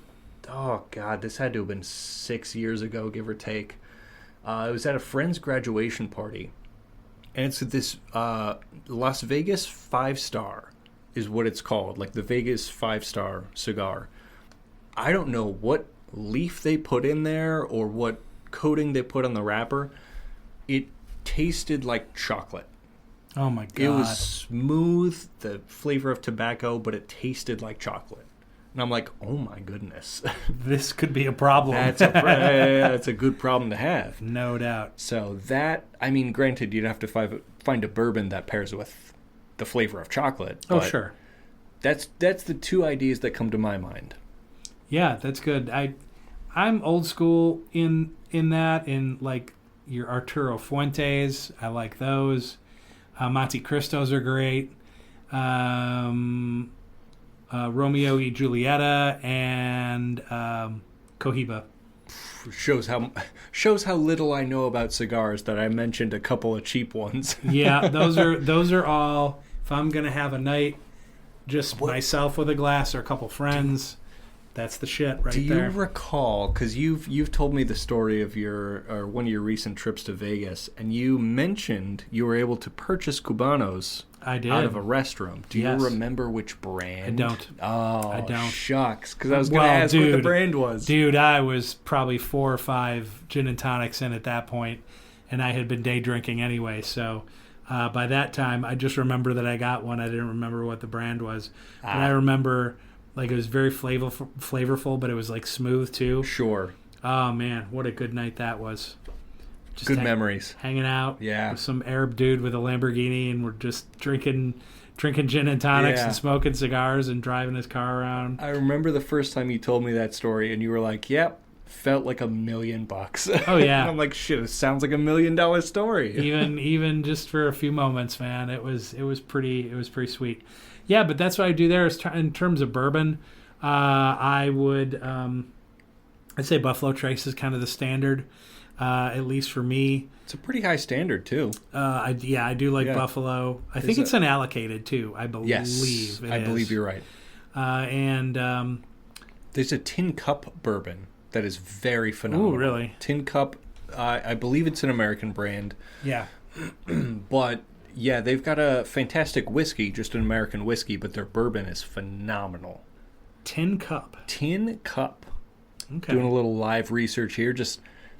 oh God, this had to have been 6 years ago, give or take. It was at a friend's graduation party. And it's this Las Vegas 5-star is what it's called, like the Vegas 5-star cigar. I don't know what leaf they put in there or what coating they put on the wrapper, it tasted like chocolate. Oh my God. It was smooth, the flavor of tobacco, but it tasted like chocolate. And I'm like, oh my goodness. This could be a problem. That's a good problem to have. No doubt. So that, I mean, granted, you'd have to find a bourbon that pairs with the flavor of chocolate. Oh, sure. That's the two ideas that come to my mind. Yeah, that's good. I'm old school in that, in like your Arturo Fuentes. I like those. Monte Cristos are great. Romeo y Julieta and Cohiba. Shows how little I know about cigars that I mentioned a couple of cheap ones. Yeah, those are all. If I'm gonna have a night, just myself with a glass or a couple friends, that's the shit right there. Do you recall? Because you've told me the story of one of your recent trips to Vegas, and you mentioned you were able to purchase Cubanos. I did. Out of a restroom. Do you remember which brand? I don't. Oh, I don't. Shucks. Because I was going to ask what the brand was. Dude, I was probably 4 or 5 gin and tonics in at that point, and I had been day drinking anyway. So by that time, I just remember that I got one. I didn't remember what the brand was. But I remember like it was very flavorful, but it was like smooth too. Sure. Oh, man. What a good night that was. Just good memories. Hanging out with some Arab dude with a Lamborghini, and we're just drinking gin and tonics and smoking cigars and driving his car around. I remember the first time you told me that story, and you were like, "Yep, felt like $1 million." Oh yeah. I'm like, "Shit, it sounds like $1 million story." even just for a few moments, man. It was pretty sweet. Yeah, but that's what I do there. Is in terms of bourbon, I would I'd say Buffalo Trace is kind of the standard. At least for me. It's a pretty high standard, too. I do like Buffalo. I think it's unallocated, too, I believe. Yes, I believe you're right. And there's a Tin Cup bourbon that is very phenomenal. Ooh, really? Tin Cup, I believe it's an American brand. Yeah. But, yeah, they've got a fantastic whiskey, just an American whiskey, but their bourbon is phenomenal. Tin Cup. Tin Cup. Okay. Doing a little live research here, just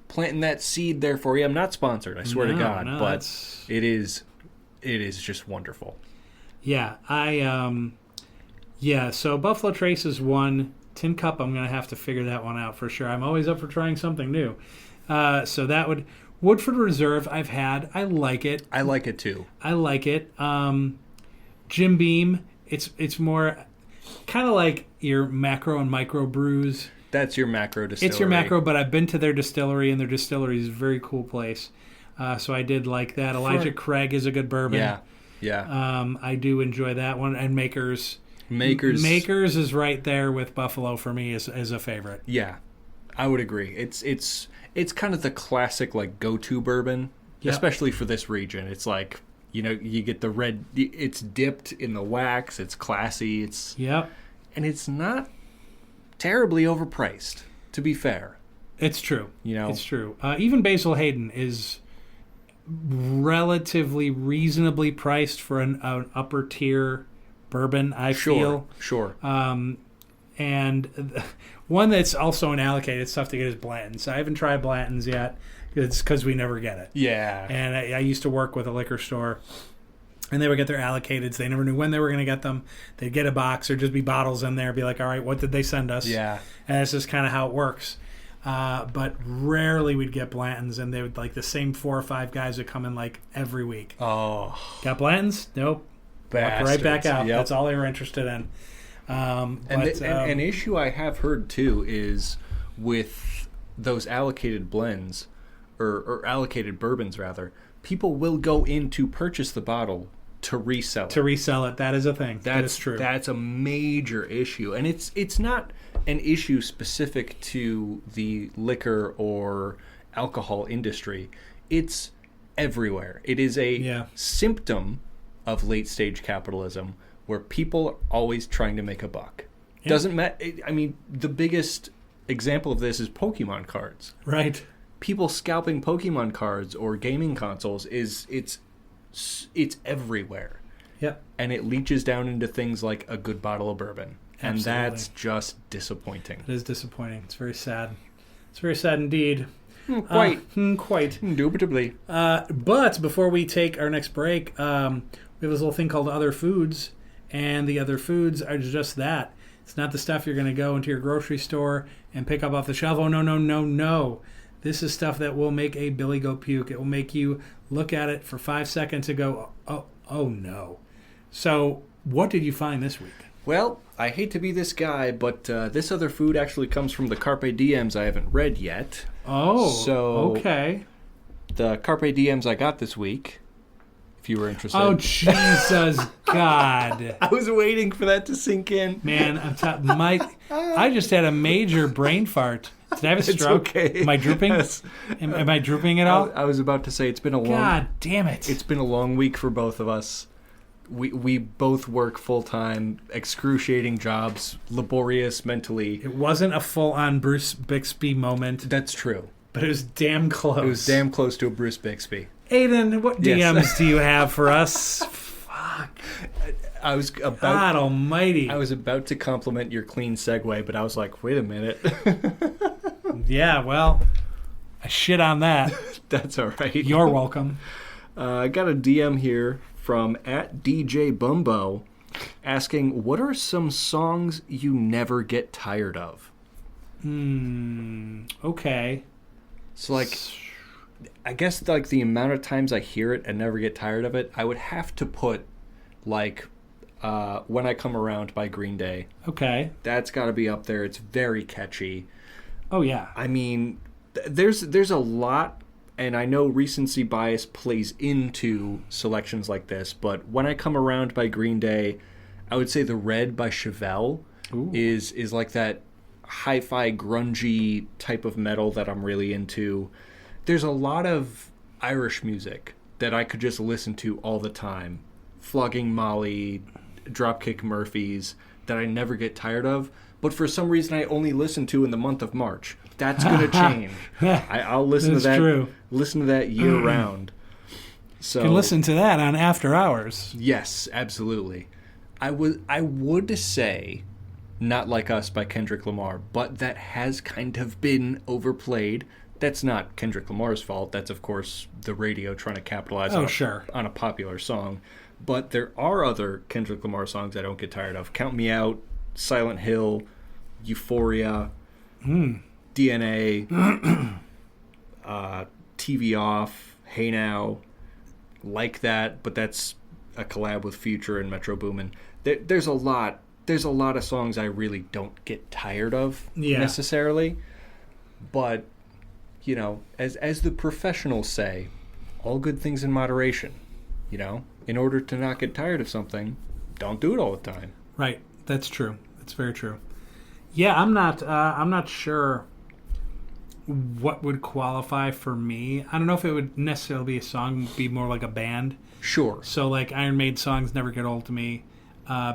planting that seed there for you. I'm not sponsored, I swear to God, but it is just wonderful. Yeah, so Buffalo Trace is one. Tin Cup, I'm going to have to figure that one out for sure. I'm always up for trying something new. So that Woodford Reserve I've had. I like it. I like it too. I like it. Jim Beam, it's more kind of like your macro and micro brews. That's your macro distillery. It's your macro, but I've been to their distillery, and their distillery is a very cool place. So I did like that. Elijah Craig is a good bourbon. Yeah. I do enjoy that one. And Makers is right there with Buffalo for me as a favorite. Yeah, I would agree. It's kind of the classic like go-to bourbon, especially for this region. It's like, you get the red. It's dipped in the wax. It's classy. And it's not terribly overpriced, to be fair. It's true. It's true. Even Basil Hayden is relatively reasonably priced for an upper tier bourbon, I feel. Sure. And one that's also unallocated, it's tough to get, is Blanton's. I haven't tried Blanton's yet. It's because we never get it. Yeah. And I used to work with a liquor store, and they would get their allocateds. They never knew when they were going to get them. They'd get a box. There'd just be bottles in there. Be like, all right, what did they send us? Yeah. And that's just kind of how it works. But rarely we'd get Blanton's, and they would like the same 4 or 5 guys would come in like every week. Oh. Got Blanton's? Nope. Bastards. Walk right back out. Yep. That's all they were interested in. An issue I have heard too is with those allocated blends, or allocated bourbons rather, people will go in to purchase the bottle to resell it. That is a thing. That is true. That's a major issue, and it's not an issue specific to the liquor or alcohol industry. It's everywhere. It is a symptom of late stage capitalism where people are always trying to make a buck. Yeah. Doesn't matter. I mean, the biggest example of this is Pokemon cards. Right. People scalping Pokemon cards or gaming consoles it's everywhere. Yep. And it leaches down into things like a good bottle of bourbon. And Absolutely. That's just disappointing. It is disappointing. It's very sad. It's very sad indeed. Quite. Indubitably. But before we take our next break, we have this little thing called Other Foods, and the Other Foods are just that. It's not the stuff you're going to go into your grocery store and pick up off the shelf. Oh, no, no, no, no. This is stuff that will make a billy goat puke. It will make you look at it for 5 seconds and go, oh no. So what did you find this week? Well, I hate to be this guy, but this other food actually comes from the Carpe Diems I haven't read yet. Oh, so okay. The Carpe Diems I got this week, if you were interested. Oh, Jesus God. I was waiting for that to sink in. Man, I just had a major brain fart. Did I have a stroke? Okay. Am I drooping? Yes. Am I drooping at all? I was about to say it's been a long. God damn it! It's been a long week for both of us. We both work full time, excruciating jobs, laborious mentally. It wasn't a full on Bruce Bixby moment. That's true, but it was damn close. It was damn close to a Bruce Bixby. Aiden, what DMs Yes. do you have for us? Fuck. I was about. God Almighty! I was about to compliment your clean segue, but I was like, wait a minute. Yeah, well, I shit on that. That's all right. You're welcome. I got a DM here from @DJ asking, what are some songs you never get tired of? Okay. So, like, I guess, like, the amount of times I hear it and never get tired of it, I would have to put, like, When I Come Around by Green Day. Okay. That's got to be up there. It's very catchy. Oh, yeah. I mean, there's a lot, and I know recency bias plays into selections like this, but When I Come Around by Green Day, I would say The Red by Chevelle is like that hi-fi grungy type of metal that I'm really into. There's a lot of Irish music that I could just listen to all the time. Flogging Molly, Dropkick Murphys, that I never get tired of. But for some reason, I only listen to in the month of March. That's going to change. I'll listen to that. True. Listen to that year round. So You can listen to that on After Hours. yes, absolutely. I would say Not Like Us by Kendrick Lamar, but that has kind of been overplayed. That's not Kendrick Lamar's fault. That's, of course, the radio trying to capitalize on a popular song. But there are other Kendrick Lamar songs I don't get tired of. Count Me Out, Silent Hill, Euphoria, DNA, TV Off, Hey Now, Like That, but that's a collab with Future and Metro Boomin. There's a lot of songs I really don't get tired of necessarily. But, you know, as the professionals say, all good things in moderation, you know? In order to not get tired of something, don't do it all the time. Right. That's true. That's very true. Yeah, I'm not sure what would qualify for me. I don't know if it would necessarily be a song, be more like a band. Sure. So like Iron Maiden songs never get old to me.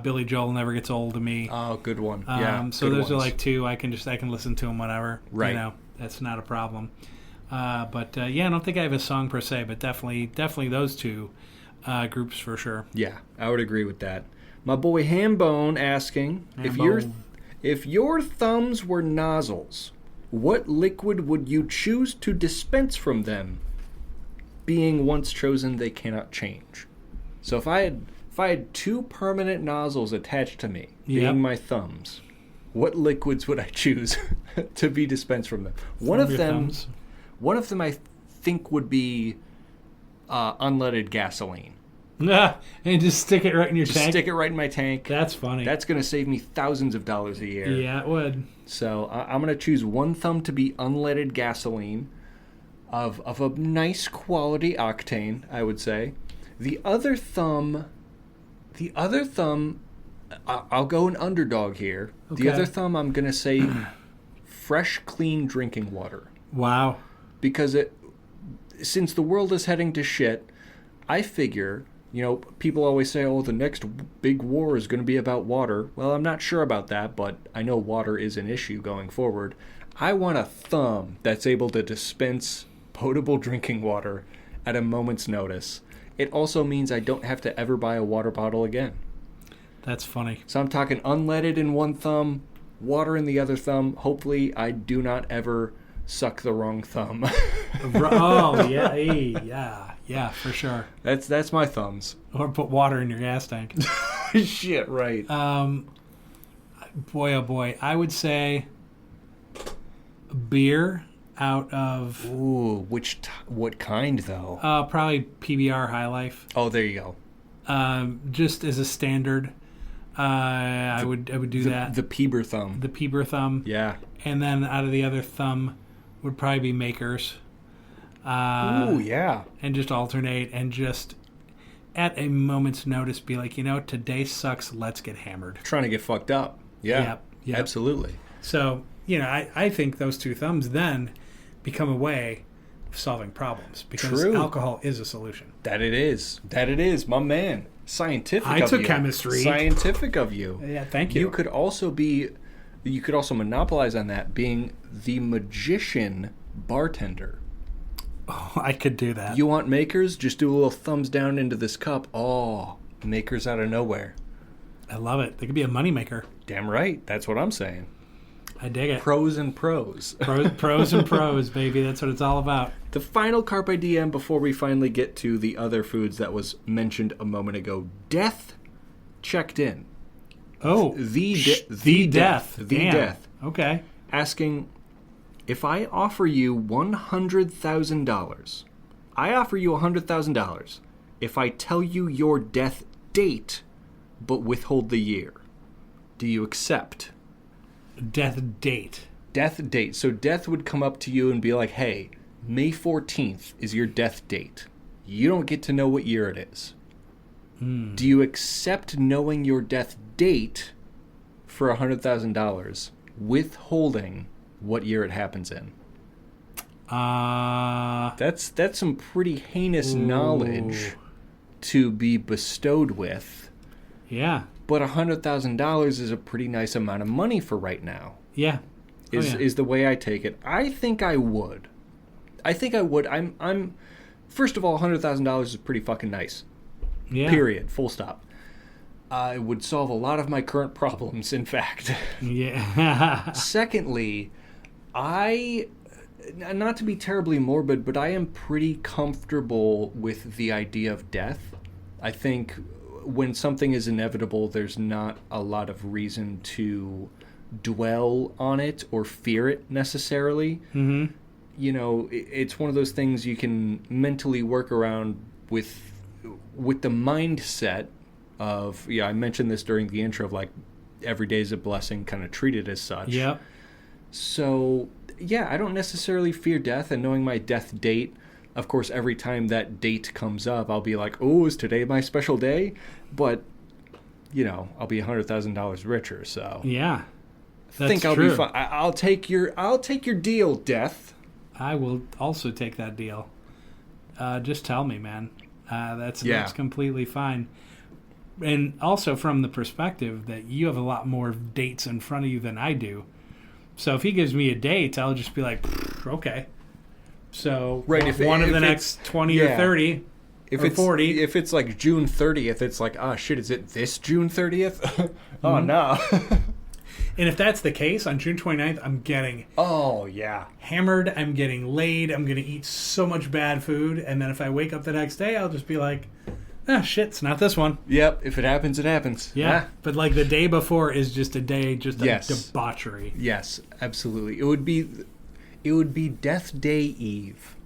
Billy Joel never gets old to me. Oh, good one. Yeah. So those are like two. I can listen to them whenever. Right. You know, that's not a problem. But I don't think I have a song per se, but definitely those two groups for sure. Yeah, I would agree with that. My boy Hambone asking, if your thumbs were nozzles, what liquid would you choose to dispense from them? Being once chosen, they cannot change. So if I had two permanent nozzles attached to me, being my thumbs, what liquids would I choose to be dispensed from them? One of them I think would be unleaded gasoline. And just stick it right in your tank? Stick it right in my tank. That's funny. That's going to save me thousands of dollars a year. Yeah, it would. So I'm going to choose one thumb to be unleaded gasoline of a nice quality octane, I would say. The other thumb, I'll go an underdog here. Okay. The other thumb, I'm going to say fresh, clean drinking water. Wow. Because since the world is heading to shit, I figure, you know, people always say, oh, the next big war is going to be about water. Well, I'm not sure about that, but I know water is an issue going forward. I want a thumb that's able to dispense potable drinking water at a moment's notice. It also means I don't have to ever buy a water bottle again. That's funny. So I'm talking unleaded in one thumb, water in the other thumb. Hopefully I do not ever suck the wrong thumb. Oh, yeah, yeah, for sure. That's my thumbs. Or put water in your gas tank. Shit, right. Boy, oh boy. I would say beer out of... Ooh, what kind, though? Probably PBR High Life. Oh, there you go. Just as a standard, I would do that. The Peeber thumb. The Peeber thumb. Yeah. And then out of the other thumb would probably be Makers. Ooh, yeah. And just alternate and just at a moment's notice be like, today sucks, let's get hammered. Trying to get fucked up. Yeah. Yep. Absolutely. So, I think those two thumbs then become a way of solving problems because alcohol is a solution. That it is, my man. Scientific of you. I took chemistry. Scientific of you. Yeah, thank you. You could also monopolize on that, being the magician bartender. Oh, I could do that. You want Makers? Just do a little thumbs down into this cup. Oh, Makers out of nowhere. I love it. They could be a moneymaker. Damn right. That's what I'm saying. I dig it. Pros and pros. Pros and pros, baby. That's what it's all about. The final Carpe Diem before we finally get to the other foods that was mentioned a moment ago. Death checked in. Oh. The death. The death. Okay. Asking, if I offer you $100,000, I offer you $100,000 if I tell you your death date, but withhold the year. Do you accept? Death date. Death date. So death would come up to you and be like, hey, May 14th is your death date. You don't get to know what year it is. Do you accept knowing your death date for $100,000, withholding what year it happens in? That's some pretty heinous knowledge to be bestowed with. Yeah. But $100,000 is a pretty nice amount of money for right now. Yeah. Is the way I take it. I think I would. I'm first of all, $100,000 is pretty fucking nice. Yeah. Period. Full stop. It would solve a lot of my current problems, in fact. Yeah. Secondly, not to be terribly morbid, but I am pretty comfortable with the idea of death. I think when something is inevitable, there's not a lot of reason to dwell on it or fear it necessarily. Mm-hmm. It's one of those things you can mentally work around with the mindset of, I mentioned this during the intro of like every day is a blessing, kind of treat it as such. Yeah. So, I don't necessarily fear death, and knowing my death date, of course, every time that date comes up, I'll be like, oh, is today my special day? But, I'll be $100,000 richer, so. Yeah. I think I'll be fine. I'll take your deal, death. I will also take that deal. Just tell me, man. That's completely fine. And also from the perspective that you have a lot more dates in front of you than I do. So if he gives me a date, I'll just be like, okay. So if the next 20 or 30 or 40. If it's like June 30th, it's like, oh, shit, is it this June 30th? Oh, no. And if that's the case, on June 29th, I'm getting hammered. I'm getting laid. I'm going to eat so much bad food. And then if I wake up the next day, I'll just be like, shit, it's not this one. Yep, if it happens, it happens. Yeah, but like the day before is just a day, just a debauchery. Yes, absolutely. It would be Death Day Eve.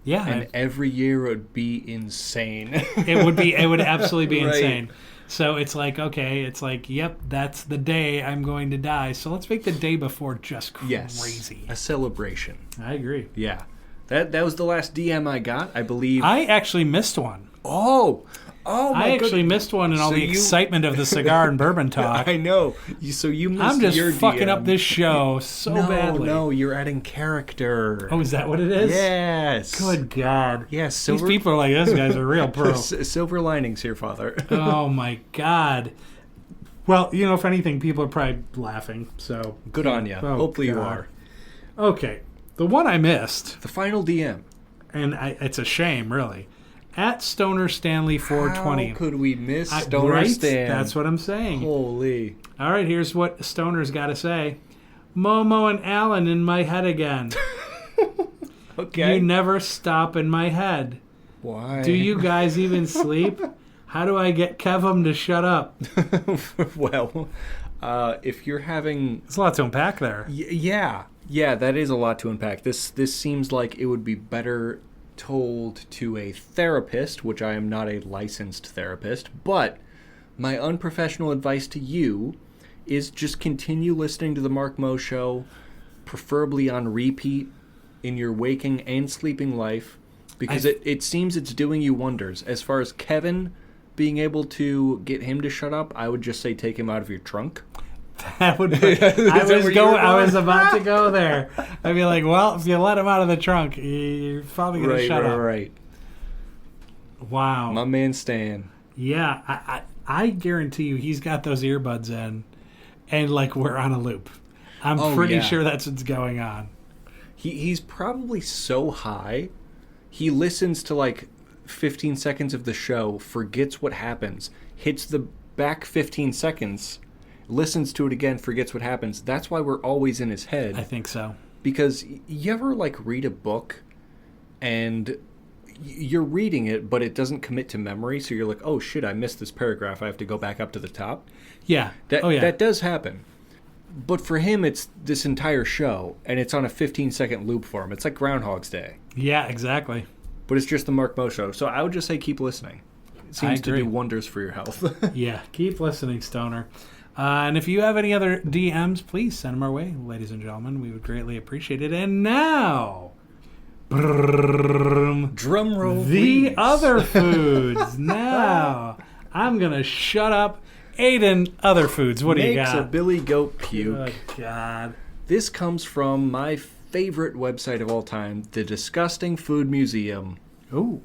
Yeah. And every year it would be insane. It would absolutely be right. insane. So it's like, okay, it's like, yep, that's the day I'm going to die. So let's make the day before just crazy. Yes, a celebration. I agree. Yeah. That was the last DM I got, I believe. I actually missed one. Oh, my I actually missed one in all the excitement of the cigar and bourbon talk. I know. So you missed I'm just your fucking DM. Up this show badly. No, you're adding character. Oh, is that what it is? Yes. Good God. Yes. These people are like, this guy's a real pro. Silver linings here, Father. Oh, my God. Well, if anything, people are probably laughing. So good on you. Oh, hopefully God. you are. Okay. The one I missed. The final DM. And it's a shame, really. At Stoner Stanley 420. How could we miss Stoner Stan? That's what I'm saying. Holy. All right, here's what Stoner's got to say. Momo and Alan in my head again. Okay. You never stop in my head. Why? Do you guys even sleep? How do I get Kevin to shut up? Well, if you're having... There's a lot to unpack there. Yeah, that is a lot to unpack. This seems like it would be better told to a therapist, which I am not a licensed therapist, but my unprofessional advice to you is just continue listening to the Mark Moe Show, preferably on repeat in your waking and sleeping life, because it seems it's doing you wonders. As far as Kevin being able to get him to shut up, I would just say take him out of your trunk. That would be, I was about to go there. I'd be like, well, if you let him out of the trunk, you're probably going to shut up. Right. Wow. My man Stan. Yeah, I guarantee you he's got those earbuds in, and like we're on a loop. I'm pretty sure that's what's going on. He's probably so high, he listens to like 15 seconds of the show, forgets what happens, hits the back 15 seconds, listens to it again, forgets what happens. That's why we're always in his head. I think so. Because you ever like read a book and you're reading it, but it doesn't commit to memory, so you're like, oh shit, I missed this paragraph, I have to go back up to the top? Yeah. That does happen. But for him, it's this entire show, and it's on a 15-second loop for him. It's like Groundhog's Day. Yeah, exactly. But it's just the Mark Moe Show. So I would just say keep listening. It seems to do wonders for your health. Yeah, keep listening, Stoner. And if you have any other DMs, please send them our way, ladies and gentlemen. We would greatly appreciate it. And now, drum roll, the please. other foods. Now, I'm going to shut up. Aiden, other foods. What do you got? Makes a billy goat puke. Oh, God. This comes from my favorite website of all time, the Disgusting Food Museum. Ooh.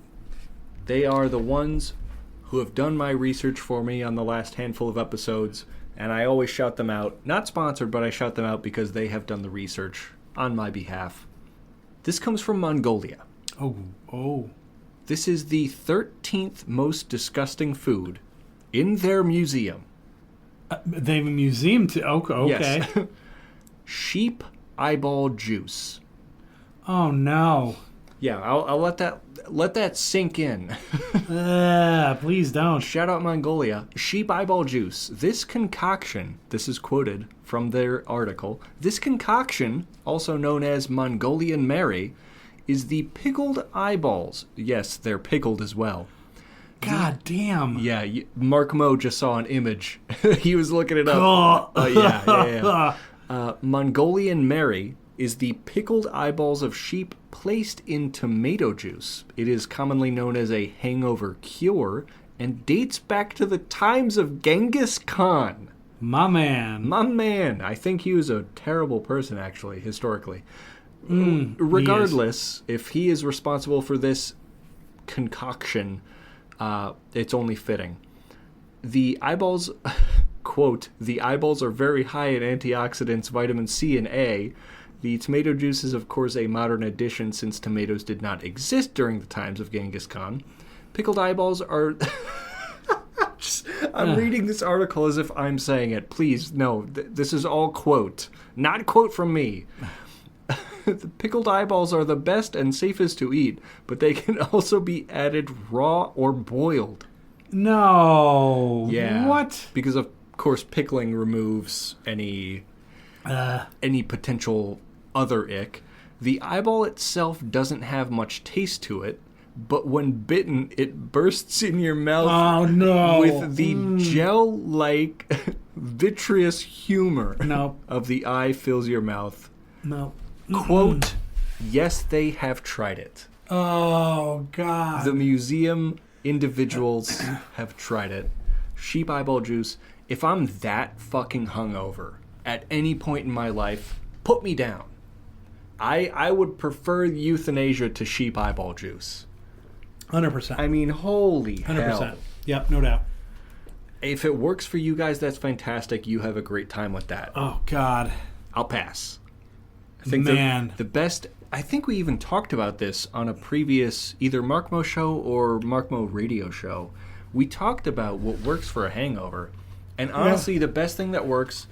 They are the ones who have done my research for me on the last handful of episodes, and I always shout them out. Not sponsored, but I shout them out because they have done the research on my behalf. This comes from Mongolia. Oh. This is the 13th most disgusting food in their museum. They have a museum too. Okay. Yes. Sheep eyeball juice. Oh no. Yeah, I'll let that sink in. Please don't. Shout out Mongolia. Sheep eyeball juice. This concoction, this is quoted from their article, this concoction, also known as Mongolian Mary, is the pickled eyeballs. Yes, they're pickled as well. God damn. Yeah, Mark Moe just saw an image. He was looking it up. Yeah. Mongolian Mary is the pickled eyeballs of sheep placed in tomato juice. It is commonly known as a hangover cure and dates back to the times of Genghis Khan. My man. I think he was a terrible person, actually, historically. Regardless, if he is responsible for this concoction, it's only fitting. The eyeballs, quote, the eyeballs are very high in antioxidants, vitamin C and A. The tomato juice is, of course, a modern addition since tomatoes did not exist during the times of Genghis Khan. Pickled eyeballs are... I'm reading this article as if I'm saying it. Please, no, this is all quote. Not quote from me. The pickled eyeballs are the best and safest to eat, but they can also be added raw or boiled. No. Yeah. What? Because, of course, pickling removes any potential other ick. The eyeball itself doesn't have much taste to it, but when bitten, it bursts in your mouth with the gel-like vitreous humor of the eye fills your mouth. No. Quote, yes, they have tried it. Oh, God. The museum individuals have tried it. Sheep eyeball juice. If I'm that fucking hungover at any point in my life, put me down. I would prefer euthanasia to sheep eyeball juice. 100%. I mean, holy 100%. Hell. Yep, no doubt. If it works for you guys, that's fantastic. You have a great time with that. Oh, God. I'll pass. I think the best... I think we even talked about this on a previous either Mark Moe show or Mark Moe radio show. We talked about what works for a hangover. And honestly, the best thing that works,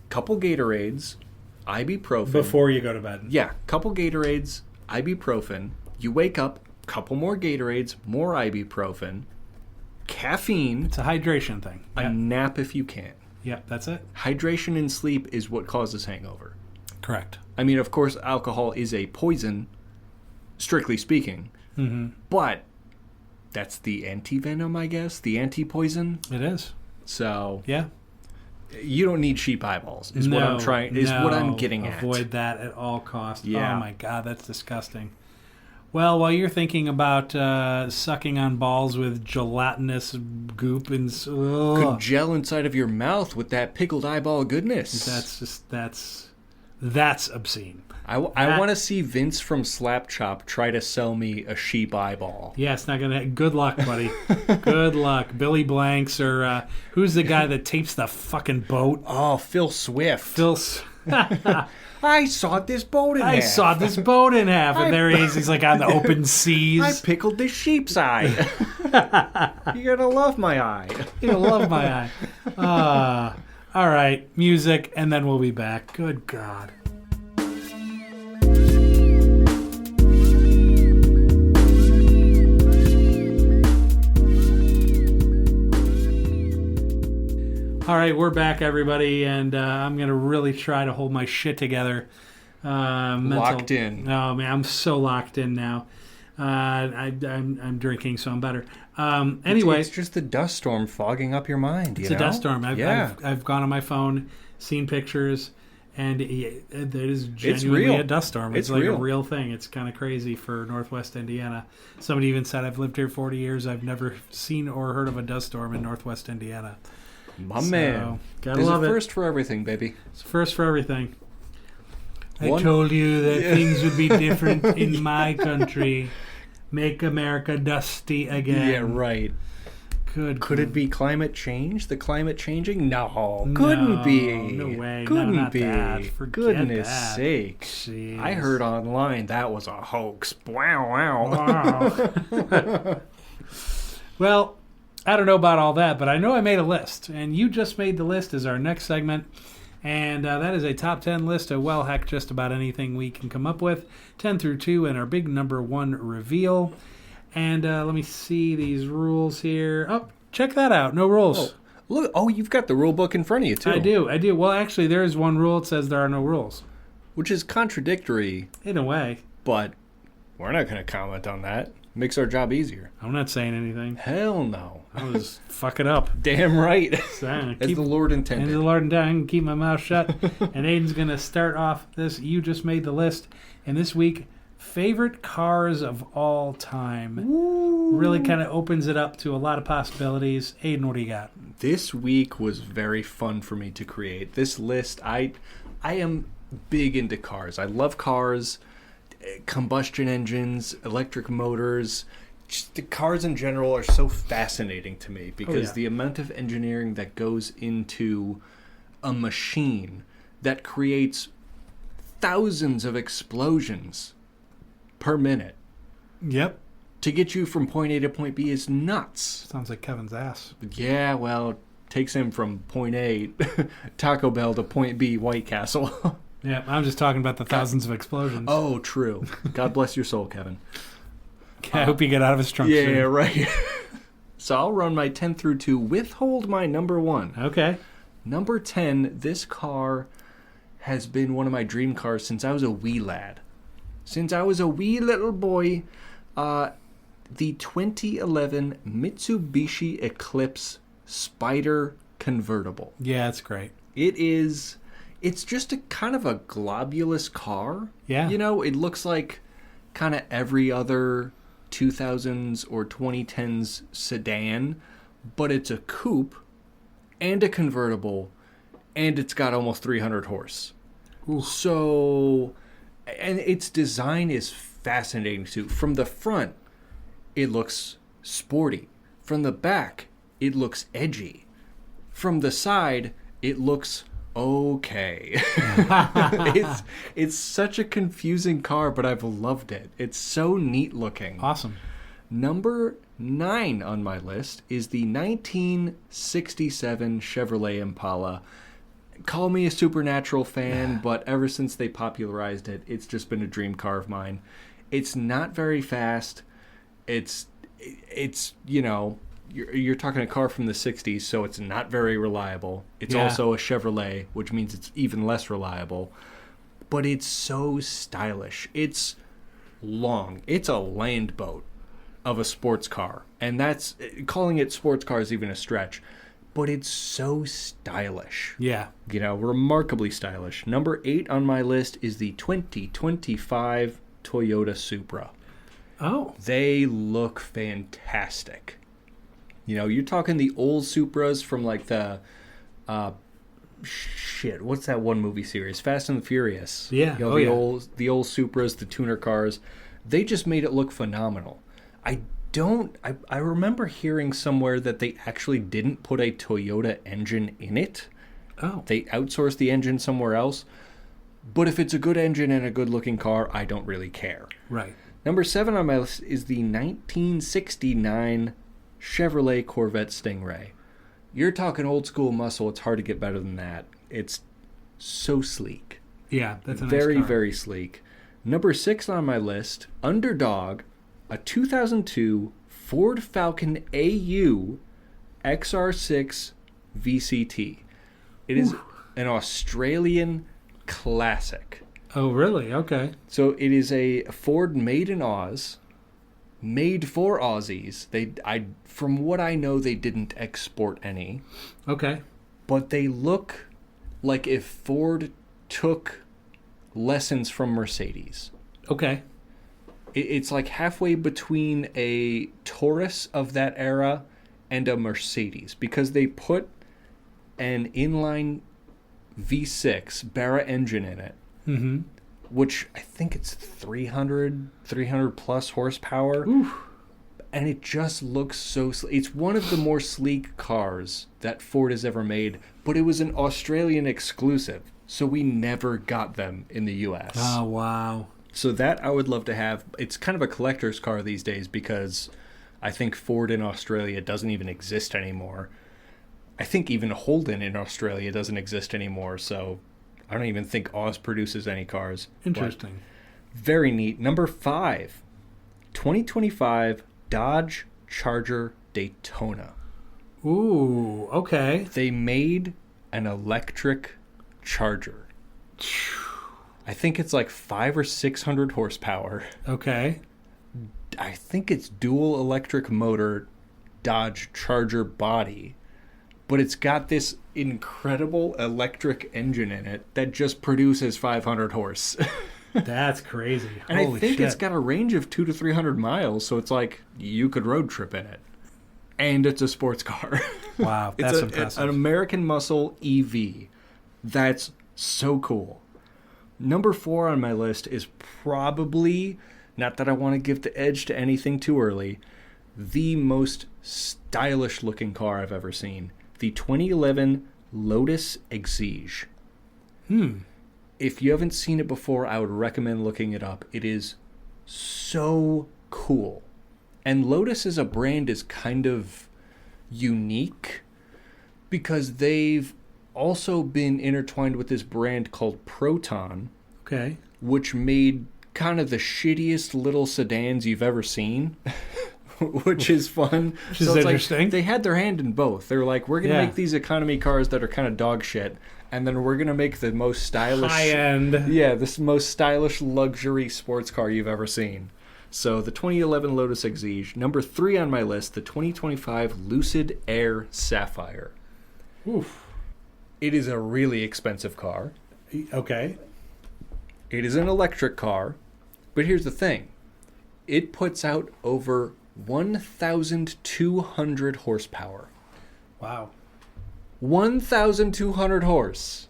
couple Gatorades, ibuprofen. Before you go to bed. Yeah, couple Gatorades, ibuprofen. You wake up, couple more Gatorades, more ibuprofen, caffeine, It's a hydration thing. a nap if you can. Yep, that's it. Hydration and sleep is what causes hangover. Correct. I mean, of course, alcohol is a poison, strictly speaking, but that's the anti-venom, I guess, the anti-poison. It is. So Yeah. you don't need sheep eyeballs, is what I'm getting at. Avoid that at all costs. Yeah. Oh my God, that's disgusting. Well, while you're thinking about sucking on balls with gelatinous goop and Could gel inside of your mouth with that pickled eyeball goodness. That's obscene. I want to see Vince from Slap Chop try to sell me a sheep eyeball. Yeah, it's not gonna. Good luck, buddy. Good luck, Billy Blanks, or who's the guy that tapes the fucking boat? Oh, Phil Swift. I sawed this boat in half. sawed this boat in half, and there he is. He's like on the open seas. I pickled this sheep's eye. You're gonna love my eye. You'll love my eye. All right, music, and then we'll be back. Good God. All right, we're back, everybody, and I'm going to really try to hold my shit together. Locked in. Oh, man, I'm so locked in now. I'm drinking, so I'm better. Anyway. It's just the dust storm fogging up your mind, It's a dust storm. I've gone on my phone, seen pictures, and it is genuinely a dust storm. It's like a real thing. It's kind of crazy for Northwest Indiana. Somebody even said, I've lived here 40 years. I've never seen or heard of a dust storm in Northwest Indiana. My man. Gotta love it. There's a first for everything, baby. It's a first for everything. I told you that things would be different in my country. Make America dusty again. Yeah, right. Could it be climate change? The climate changing? No, couldn't be. No way. Couldn't not be. That. For Forget goodness that. sake. Jeez. I heard online that was a hoax. Wow. Well, I don't know about all that, but I know I made a list, and you just made the list as our next segment. And that is a top 10 list of, well, heck, just about anything we can come up with. 10 through 2 and our big number 1 reveal. And let me see these rules here. Oh, check that out. No rules. Look, you've got the rule book in front of you, too. I do. Well, actually, there is one rule. It says there are no rules. Which is contradictory. In a way. But we're not going to comment on that. Makes our job easier. I'm not saying anything. Hell no. I'll just fuck it up. Damn right. As the Lord intended. As the Lord intended. I can keep my mouth shut. And Aiden's going to start off this. You just made the list. And this week, favorite cars of all time. Ooh. Really kind of opens it up to a lot of possibilities. Aiden, what do you got? This week was very fun for me to create. This list, I am big into cars. I love cars. Combustion engines, electric motors, just the cars in general are so fascinating to me because the amount of engineering that goes into a machine that creates thousands of explosions per minute. Yep. To get you from point A to point B is nuts. Sounds like Kevin's ass. Yeah, well, takes him from point A, Taco Bell, to point B, White Castle. Yeah, I'm just talking about the thousands of explosions. Oh, true. God bless your soul, Kevin. I hope you get out of his trunk soon. Yeah, right. So I'll run my 10 through 2. Withhold my number 1. Okay. Number 10, this car has been one of my dream cars since I was a wee lad. Since I was a wee little boy, the 2011 Mitsubishi Eclipse Spider convertible. Yeah, it's great. It's just a kind of a globulous car. Yeah. You know, it looks like kind of every other 2000s or 2010s sedan, but it's a coupe and a convertible, and it's got almost 300 horse. Ooh. So, and its design is fascinating too. From the front, it looks sporty. From the back, it looks edgy. From the side, it looks okay. It's such a confusing car, but I've loved it. It's so neat looking. Awesome. Number 9 on my list is the 1967 Chevrolet Impala. Call me a Supernatural fan, but ever since they popularized it, it's just been a dream car of mine. It's not very fast. It's you know, you're talking a car from the 60s, so it's not very reliable. It's also a Chevrolet, which means it's even less reliable. But it's so stylish. It's long. It's a land boat of a sports car. And that's, calling it sports car is even a stretch. But it's so stylish. Yeah. You know, remarkably stylish. Number 8 on my list is the 2025 Toyota Supra. Oh. They look fantastic. You know, you're talking the old Supras from like the, what's that one movie series? Fast and the Furious. Yeah. You know, the old Supras, the tuner cars. They just made it look phenomenal. I remember hearing somewhere that they actually didn't put a Toyota engine in it. Oh. They outsourced the engine somewhere else. But if it's a good engine and a good looking car, I don't really care. Right. Number 7 on my list is the 1969 Chevrolet Corvette Stingray. You're talking old school muscle. It's hard to get better than that. It's so sleek. Yeah, that's a nice very, car. very sleek. Number 6 on my list, Underdog, a 2002 Ford Falcon AU XR6 VCT. It is an Australian classic. Oh, really? Okay. So it is a Ford made in Oz, made for Aussies. From what I know, they didn't export any. Okay. But they look like if Ford took lessons from Mercedes. Okay. It's like halfway between a Taurus of that era and a Mercedes, because they put an inline V6 Barra engine in it. Mm-hmm. Which I think it's 300 plus horsepower. Oof. And it just looks so sleek. It's one of the more sleek cars that Ford has ever made, but it was an Australian exclusive, so we never got them in the US. Oh, wow. So that I would love to have. It's kind of a collector's car these days because I think Ford in Australia doesn't even exist anymore. I think even Holden in Australia doesn't exist anymore, so I don't even think Oz produces any cars. Interesting. Very neat. Number 5, 2025 Dodge Charger Daytona. Ooh, okay. They made an electric Charger. I think it's like 500 or 600 horsepower. Okay. I think it's dual electric motor Dodge Charger body. But it's got this incredible electric engine in it that just produces 500 horse. That's crazy. And Holy I think shit. it's got a range of 200 to 300 miles, so it's like you could road trip in it. And it's a sports car. Wow, that's impressive. An American Muscle EV. That's so cool. Number 4 on my list is probably, not that I want to give the edge to anything too early, the most stylish looking car I've ever seen. The 2011 Lotus Exige. If you haven't seen it before, I would recommend looking it up. It is so cool. And Lotus as a brand is kind of unique because they've also been intertwined with this brand called Proton, Okay. which made kind of the shittiest little sedans you've ever seen. Which is fun. Which is it's interesting. Like they had their hand in both. They're like, we're going to Yeah. make these economy cars that are kind of dog shit, and then we're going to make the most stylish... High end. Yeah, this most stylish luxury sports car you've ever seen. So the 2011 Lotus Exige. Number 3 on my list, the 2025 Lucid Air Sapphire. Oof. It is a really expensive car. Okay. It is an electric car, but here's the thing. It puts out over 1,200 horsepower. Wow. 1,200 horse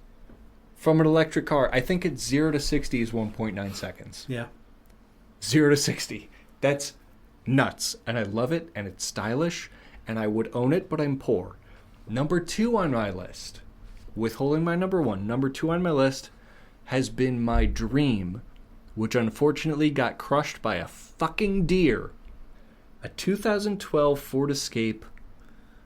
from an electric car. I think it's 0 to 60 is 1.9 seconds. Yeah. 0 to 60. That's nuts. And I love it, and it's stylish, and I would own it, but I'm poor. Number 2 on my list, withholding my number 1, number 2 on my list has been my dream, which unfortunately got crushed by a fucking deer. A 2012 Ford Escape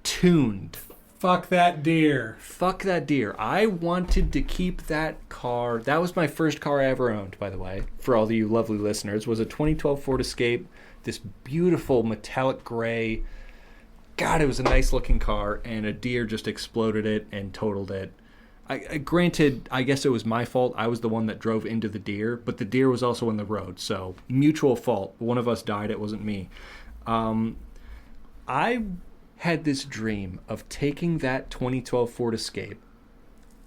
tuned Fuck that deer. Fuck that deer. I wanted to keep that car. That was my first car I ever owned, by the way, for all of you lovely listeners, was a 2012 Ford Escape. This beautiful metallic gray. God, it was a nice looking car, and a deer just exploded it and totaled it. Granted, I guess it was my fault. I was the one that drove into the deer, but the deer was also in the road, so mutual fault. One of us died, it wasn't me. I had this dream of taking that 2012 Ford Escape,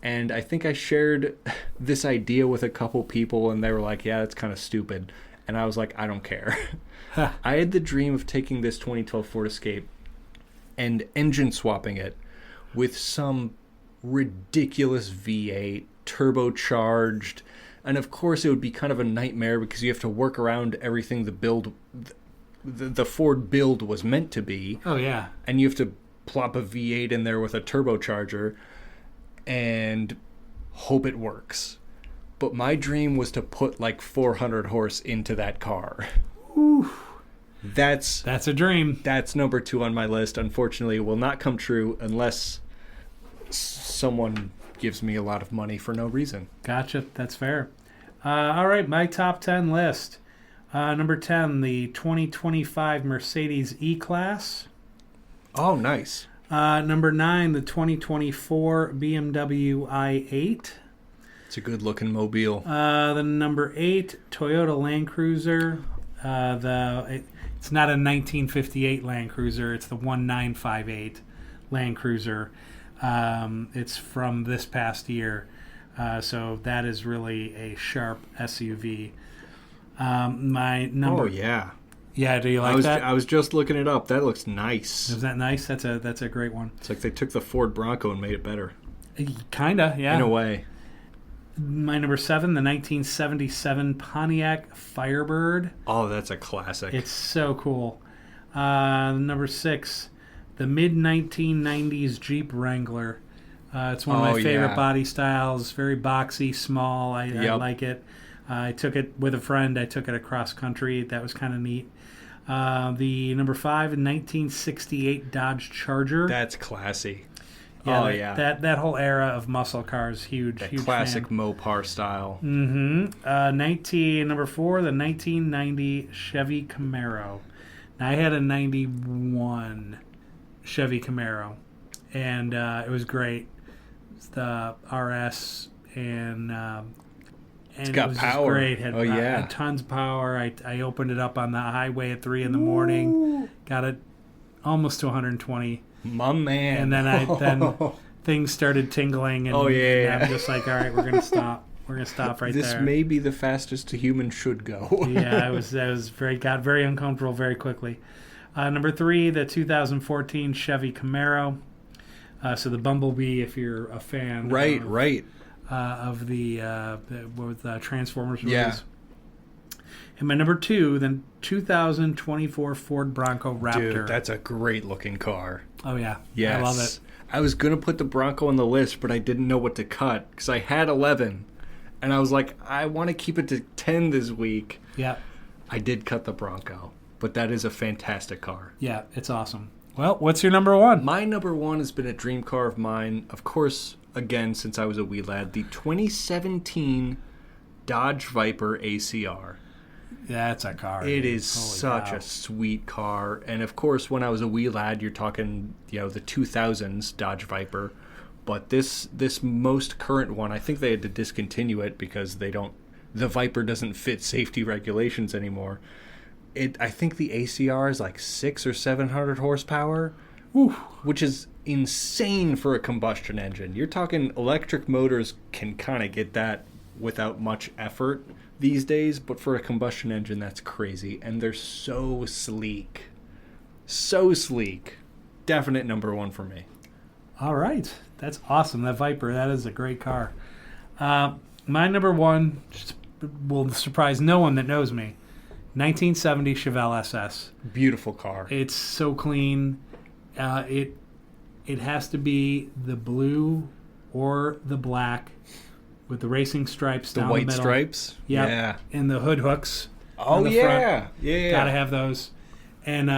and I think I shared this idea with a couple people, and they were like, yeah, that's kind of stupid. And I was like, I don't care. I had the dream of taking this 2012 Ford Escape and engine swapping it with some ridiculous V8, turbocharged, and of course it would be kind of a nightmare because you have to work around everything the Ford build was meant to be. Oh, yeah. And you have to plop a V8 in there with a turbocharger and hope it works. But my dream was to put like 400 horse into that car. Ooh. That's a dream. That's number 2 on my list. Unfortunately, it will not come true unless someone gives me a lot of money for no reason. Gotcha. That's fair. All right, my top 10 list. Number 10, the 2025 Mercedes E-Class. Oh, nice. Number 9, the 2024 BMW i8. It's a good-looking mobile. The number 8, Toyota Land Cruiser. It's not a 1958 Land Cruiser. It's the 1958 Land Cruiser. It's from this past year. So that is really a sharp SUV. My number. Oh, yeah. Yeah, do you like that? I was just looking it up. That looks nice. Is that nice? That's a great one. It's like they took the Ford Bronco and made it better. Kinda, yeah. In a way. My number 7, the 1977 Pontiac Firebird. Oh, that's a classic. It's so cool. Number 6, the mid-1990s Jeep Wrangler. It's one of my favorite body styles. Very boxy, small. I like it. I took it with a friend. I took it across country. That was kind of neat. The number 5, 1968 Dodge Charger. That's classy. Yeah, that whole era of muscle cars, huge classic fan. Mopar style. Mm-hmm. Number 4, the 1990 Chevy Camaro. Now, I had a 91 Chevy Camaro, and it was great. It's the RS, and it's got it was power. Great. Had tons of power. I opened it up on the highway at 3 in the morning. Got it almost to 120. My man. And then things started tingling, and, and I'm just like, all right, we're gonna stop. We're gonna stop right there. This may be the fastest a human should go. Yeah, got very uncomfortable very quickly. Number 3, the 2014 Chevy Camaro. So the Bumblebee, if you're a fan, right, of the Transformers movies. Yeah. And my number 2, the 2024 Ford Bronco Raptor. Dude, that's a great looking car. Oh, yeah. Yes. I love it. I was going to put the Bronco on the list, but I didn't know what to cut because I had 11. And I was like, I want to keep it to 10 this week. Yeah. I did cut the Bronco, but that is a fantastic car. Yeah, it's awesome. Well, what's your number 1? My number 1 has been a dream car of mine. Of course, again, since I was a wee lad, the 2017 Dodge Viper ACR. That's a car. It is such a sweet car. And of course, when I was a wee lad, you're talking, the 2000s Dodge Viper. But this most current one, I think they had to discontinue it because the Viper doesn't fit safety regulations anymore. I think the ACR is like 600 or 700 horsepower, which is insane for a combustion engine. You're talking electric motors can kind of get that without much effort these days, but for a combustion engine, that's crazy. And they're so sleek. So sleek. Definite number 1 for me. All right. That's awesome. That Viper, that is a great car. My number 1 will surprise no one that knows me. 1970 Chevelle SS. Beautiful car. It's so clean. It has to be the blue or the black with the racing stripes down the middle. The white stripes? Yep. Yeah. And the hood hooks. Oh, yeah. Front. Yeah. Gotta have those. And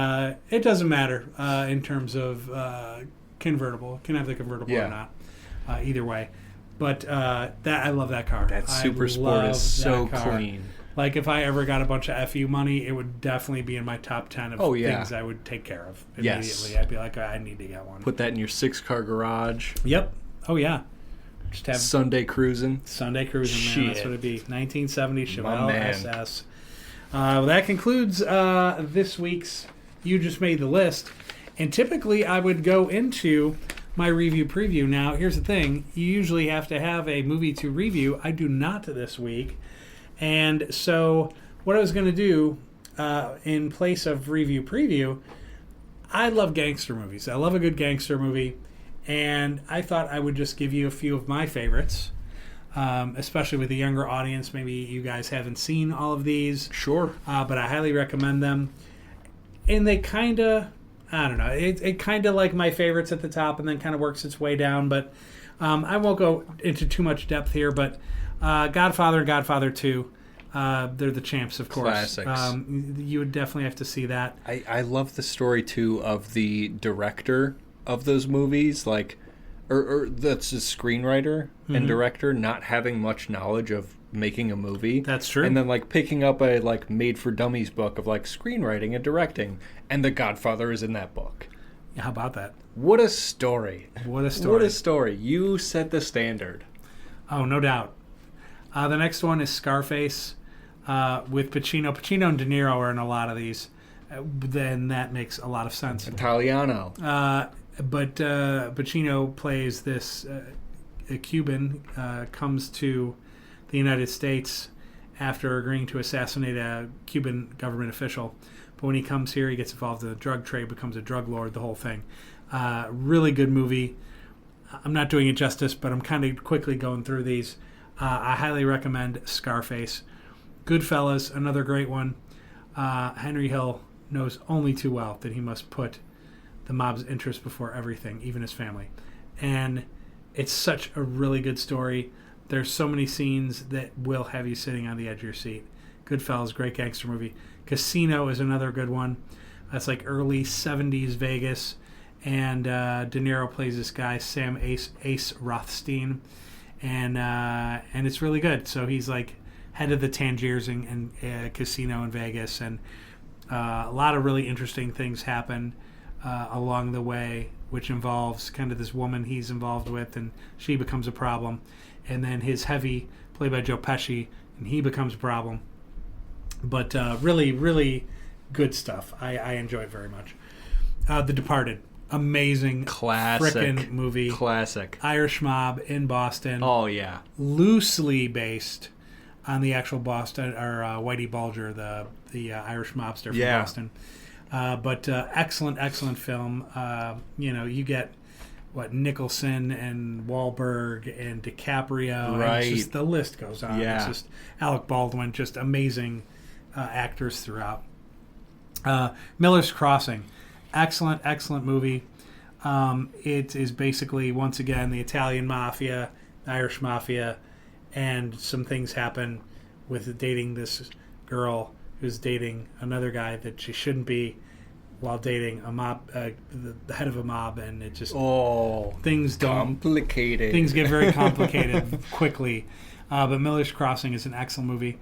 it doesn't matter in terms of convertible. Can have the convertible Yeah. or not. Either way. But I love that car. That Super Sport love is so that car. clean. Like, if I ever got a bunch of FU money, it would definitely be in my top 10 of things I would take care of immediately. Yes. I'd be like, I need to get one. Put that in your 6-car garage. Yep. Oh, yeah. Just have Sunday cruising. Sunday cruising, man. That's what it'd be. 1970 Chevelle man. SS. That concludes this week's You Just Made the List. And typically, I would go into my review preview. Now, here's the thing. You usually have to have a movie to review. I do not this week. And so what I was going to do in place of review preview, I love gangster movies. I love a good gangster movie. And I thought I would just give you a few of my favorites, especially with the younger audience. Maybe you guys haven't seen all of these. Sure. But I highly recommend them. And they kind of, I don't know, it kind of like my favorites at the top and then kind of works its way down. But I won't go into too much depth here. But Godfather and Godfather 2, they're the champs, of course. Classics. You would definitely have to see that. I love the story, too, of the director of those movies, like, or that's a screenwriter and director not having much knowledge of making a movie. That's true. And then, like, picking up a, like, made-for-dummies book of, like, screenwriting and directing, and The Godfather is in that book. How about that? What a story. What a story. What a story. You set the standard. Oh, no doubt. The next one is Scarface with Pacino. Pacino and De Niro are in a lot of these. Then that makes a lot of sense. Italiano. But Pacino plays this a Cuban, comes to the United States after agreeing to assassinate a Cuban government official. But when he comes here, he gets involved in the drug trade, becomes a drug lord, the whole thing. Really good movie. I'm not doing it justice, but I'm kind of quickly going through these. I highly recommend Scarface. Goodfellas, another great one. Henry Hill knows only too well that he must put the mob's interest before everything, even his family. And it's such a really good story. There's so many scenes that will have you sitting on the edge of your seat. Goodfellas, great gangster movie. Casino is another good one. That's like early 70s Vegas. And De Niro plays this guy, Sam Ace Rothstein. And it's really good. So he's like head of the Tangiers and casino in Vegas. And a lot of really interesting things happen along the way, which involves kind of this woman he's involved with, and she becomes a problem. And then his heavy, played by Joe Pesci, and he becomes a problem. But really, really good stuff. I enjoy it very much. The Departed. Amazing. Classic. Frickin' movie. Classic. Irish mob in Boston. Oh, yeah. Loosely based on the actual Boston, or Whitey Bulger, the Irish mobster from Boston. But excellent film. You get Nicholson and Wahlberg and DiCaprio. Right. And it's just, the list goes on. Yeah. It's just Alec Baldwin, just amazing actors throughout. Miller's Crossing. Excellent movie. It is basically, once again, the Italian mafia, Irish mafia, and some things happen with dating this girl who's dating another guy that she shouldn't be, while dating a mob, the head of a mob, and it just things get very complicated quickly. But Miller's Crossing is an excellent movie.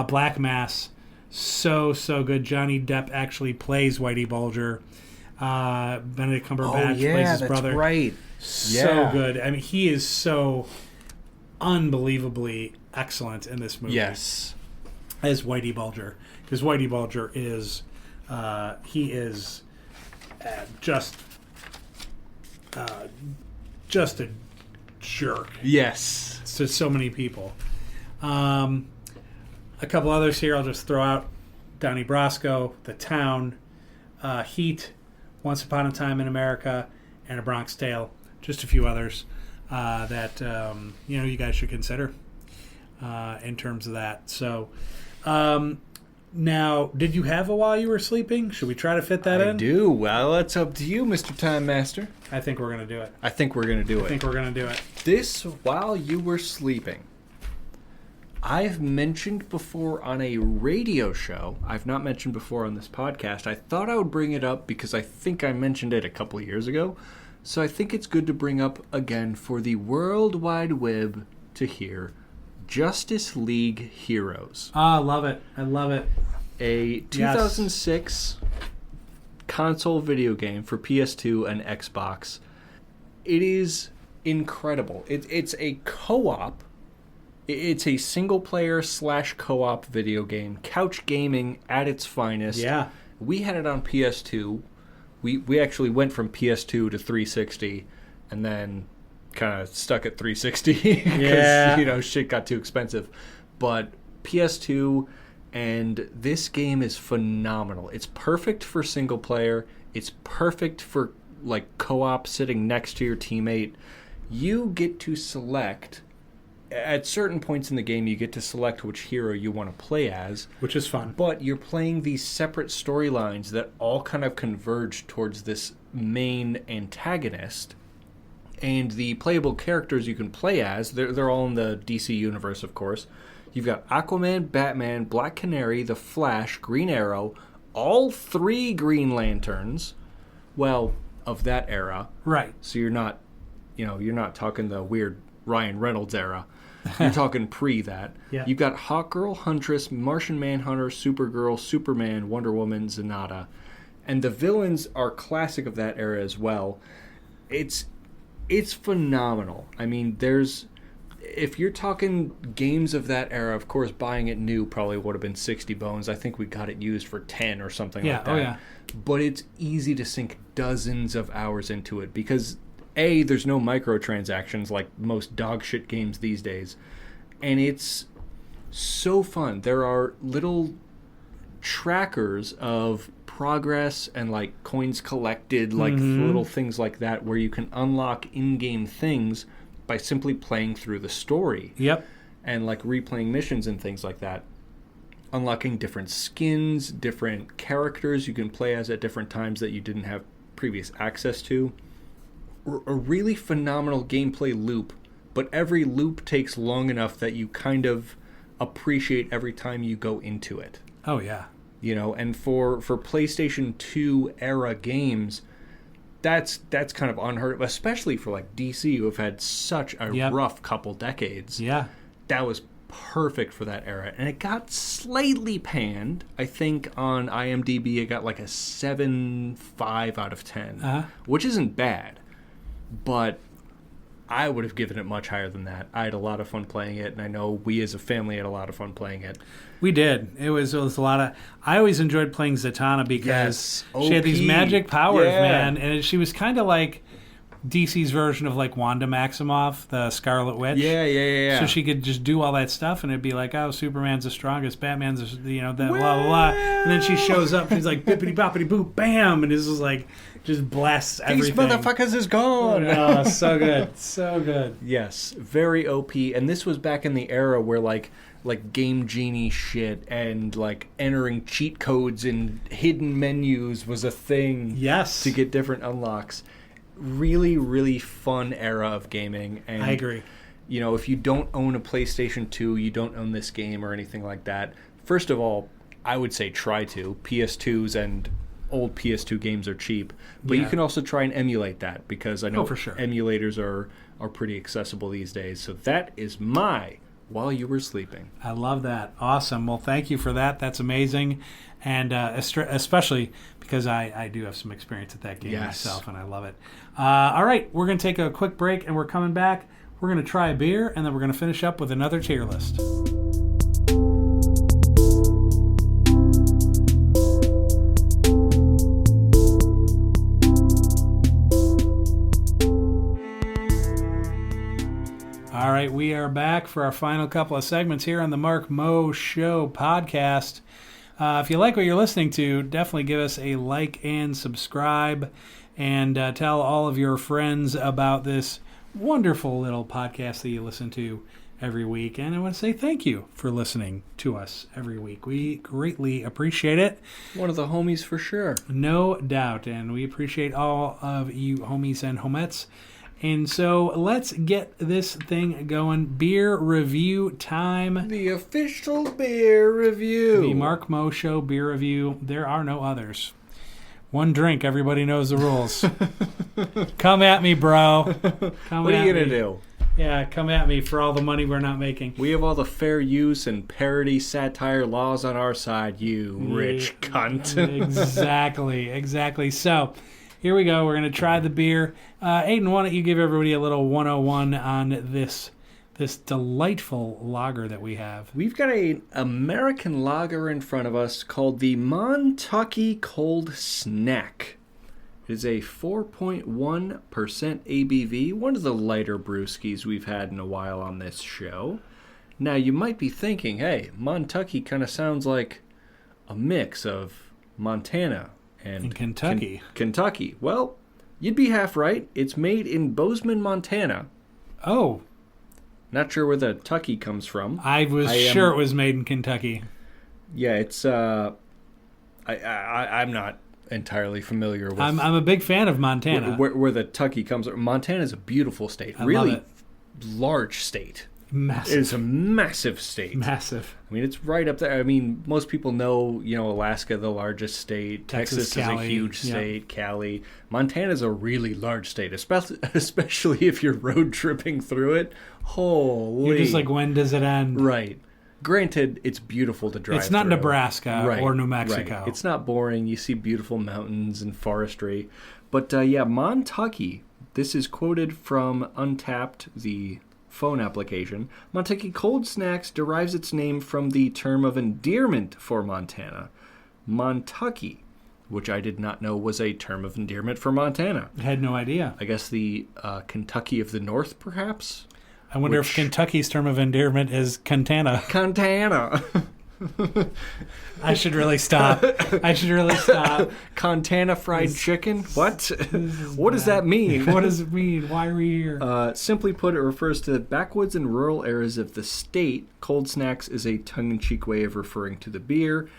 Black Mass, so good. Johnny Depp actually plays Whitey Bulger. Benedict Cumberbatch plays his brother. That's right. So good. I mean, he is so unbelievably excellent in this movie. Yes. As Whitey Bulger, because Whitey Bulger is just a jerk. Yes. To so many people. A couple others here I'll just throw out: Donnie Brasco, The Town, Heat, Once Upon a Time in America, and A Bronx Tale. Just a few others that you guys should consider in terms of that. So. Now, did you have a While You Were Sleeping? Should we try to fit that in? I do. Well, that's up to you, Mr. Time Master. I think we're going to do it. I think we're going to do it. This While You Were Sleeping, I've mentioned before on a radio show. I've not mentioned before on this podcast. I thought I would bring it up because I think I mentioned it a couple of years ago. So I think it's good to bring up again for the World Wide Web to hear Justice League Heroes. Ah, I love it. I love it. A 2006 console video game for PS2 and Xbox. It is incredible. It's a co-op. It's a single-player / co-op video game. Couch gaming at its finest. Yeah. We had it on PS2. We actually went from PS2 to 360 and then kind of stuck at 360 because, shit got too expensive. But PS2, and this game is phenomenal. It's perfect for single player. It's perfect for, co-op sitting next to your teammate. You get to select... At certain points in the game, you get to select which hero you want to play as. Which is fun. But you're playing these separate storylines that all kind of converge towards this main antagonist. And the playable characters you can play as, they're all in the DC universe, of course. You've got Aquaman, Batman, Black Canary, The Flash, Green Arrow, all 3 Green Lanterns. Well, of that era. Right. So you're not talking the weird Ryan Reynolds era. You're talking pre that. Yeah. You've got Hawkgirl, Huntress, Martian Manhunter, Supergirl, Superman, Wonder Woman, Zenyatta. And the villains are classic of that era as well. It's phenomenal. I mean, if you're talking games of that era, of course, buying it new probably would have been 60 bones. I think we got it used for 10 or something like that. Oh, yeah. But it's easy to sink dozens of hours into it because... A, there's no microtransactions like most dog shit games these days. And it's so fun. There are little trackers of progress and coins collected, little things like that where you can unlock in-game things by simply playing through the story. Yep. And replaying missions and things like that. Unlocking different skins, different characters you can play as at different times that you didn't have previous access to. A really phenomenal gameplay loop, but every loop takes long enough that you kind of appreciate every time you go into it. Oh, yeah. And for PlayStation 2 era games, that's kind of unheard of, especially for DC, who have had such a rough couple decades. Yeah. That was perfect for that era. And it got slightly panned. I think on IMDb it got a 7.5 out of 10, which isn't bad. But I would have given it much higher than that. I had a lot of fun playing it, and I know we as a family had a lot of fun playing it. We did. It was a lot of... I always enjoyed playing Zatanna because she had these magic powers, man. And she was kind of like DC's version of Wanda Maximoff, the Scarlet Witch. Yeah. So she could just do all that stuff, and it'd be Superman's the strongest, Batman's blah, blah, blah. And then she shows up, she's bippity boppity boop, bam, and this is just blasts everything. These motherfuckers is gone. Oh, so good. So good. Yes, very OP. And this was back in the era where Game Genie shit and entering cheat codes in hidden menus was a thing. Yes. To get different unlocks. Really, really fun era of gaming. And, I agree. If you don't own a PlayStation 2, you don't own this game or anything like that. First of all, I would say try to. PS2s and old PS2 games are cheap. But you can also try and emulate that because I know for sure. emulators are pretty accessible these days. So that is my While You Were Sleeping. I love that. Awesome. Well, thank you for that. That's amazing. And especially because I do have some experience at that game myself, and I love it. All right, we're going to take a quick break, and we're coming back. We're going to try a beer, and then we're going to finish up with another tier list. All right, we are back for our final couple of segments here on the Mark Moe Show podcast. If you like what you're listening to, definitely give us a like and subscribe, and tell all of your friends about this wonderful little podcast that you listen to every week. And I want to say thank you for listening to us every week. We greatly appreciate it. One of the homies for sure. No doubt. And we appreciate all of you homies and homettes. And so let's get this thing going. Beer review time. The official beer review. The Mark Moe Show beer review. There are no others. One drink, everybody knows the rules. Come at me, bro. What are you going to do? Yeah, come at me for all the money we're not making. We have all the fair use and parody satire laws on our side, you rich cunt. Exactly. So, here we go. We're going to try the beer. Aiden, why don't you give everybody a little 101 on this delightful lager that we have? We've got an American lager in front of us called the Montucky Cold Snack. It is a 4.1% ABV, one of the lighter brewskis we've had in a while on this show. Now, you might be thinking, hey, Montucky kind of sounds like a mix of Montana and Kentucky. Kentucky. Well, you'd be half right. It's made in Bozeman, Montana. Oh. Not sure where the Tucky comes from. I was sure it was made in Kentucky. Yeah, it's I'm not entirely familiar with. I'm a big fan of Montana. Where the Tucky comes from. Montana's a beautiful state. I really love it. Large state. Massive. It is a massive state. Massive. I mean, it's right up there. I mean, most people know, Alaska, the largest state. Texas is a huge state. Yep. Cali. Montana's a really large state, especially if you're road tripping through it. Holy. You're just like, when does it end? Right. Granted, it's beautiful to drive It's not through. Nebraska or New Mexico. Right. It's not boring. You see beautiful mountains and forestry. But, Montucky. This is quoted from Untapped, the phone application. Montucky Cold Snacks derives its name from the term of endearment for Montana, Montucky, which I did not know was a term of endearment for Montana. I had no idea. I guess the Kentucky of the North, perhaps? I wonder if Kentucky's term of endearment is Cantana. Cantana. I should really stop. Cantana fried chicken? What? What does that mean? What does it mean? Why are we here? Simply put, it refers to the backwoods and rural areas of the state. Cold snacks is a tongue-in-cheek way of referring to the beer,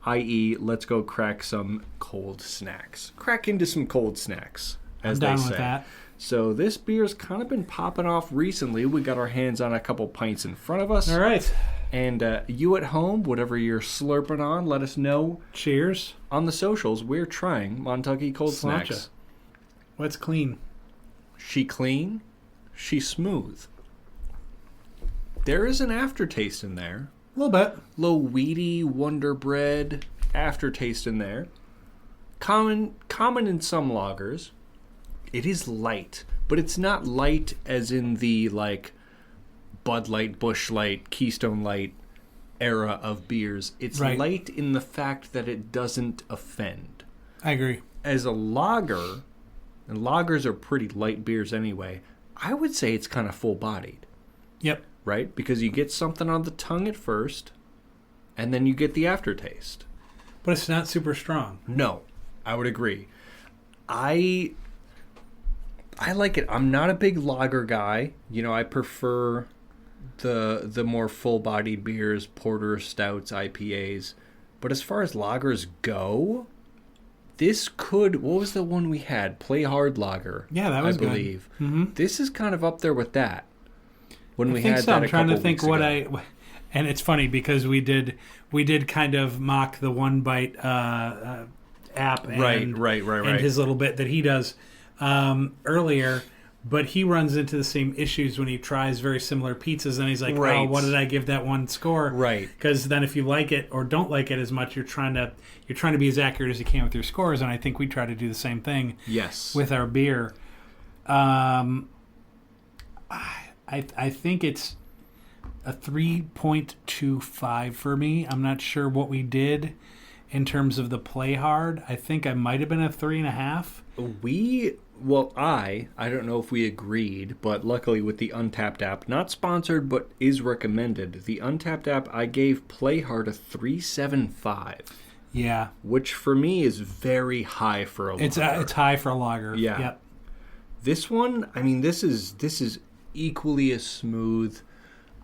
i.e., let's go crack some cold snacks. Crack into some cold snacks, as they say. I'm down with that. So this beer's kind of been popping off recently. We got our hands on a couple pints in front of us. All right. And you at home, whatever you're slurping on, let us know. Cheers. On the socials, we're trying Montucky Cold Snacks. What's clean? She clean, she smooth. There is an aftertaste in there. A little bit. Little weedy Wonder Bread aftertaste in there. Common in some lagers. It is light, but it's not light as in the Bud Light, Busch Light, Keystone Light era of beers. It's light in the fact that it doesn't offend. I agree. As a lager, and lagers are pretty light beers anyway, I would say it's kind of full-bodied. Yep. Right? Because you get something on the tongue at first, and then you get the aftertaste. But it's not super strong. No, I would agree. I like it. I'm not a big lager guy. I prefer the more full-bodied beers, porters, stouts, IPAs. But as far as lagers go, this could... What was the one we had? Play Hard Lager. Yeah, that was I believe. Good. Mm-hmm. This is kind of up there with that. When we think had so. that I'm trying to think what ago. and it's funny because we did kind of mock the One Bite app and, and his little bit that he does earlier, but he runs into the same issues when he tries very similar pizzas and he's like, oh, what did I give that one score? Right. Because then if you like it or don't like it as much, you're trying to be as accurate as you can with your scores, and I think we try to do the same thing. Yes. With our beer. I think it's a 3.25 for me. I'm not sure what we did in terms of the Play Hard. I think I might have been a 3.5. I don't know if we agreed, but luckily with the Untapped app, not sponsored, but is recommended. The Untapped app, I gave Play Hard a 3.75. Yeah. Which for me is very high for a lager. It's high for a lager. Yeah. Yep. This one, I mean, this is equally as smooth.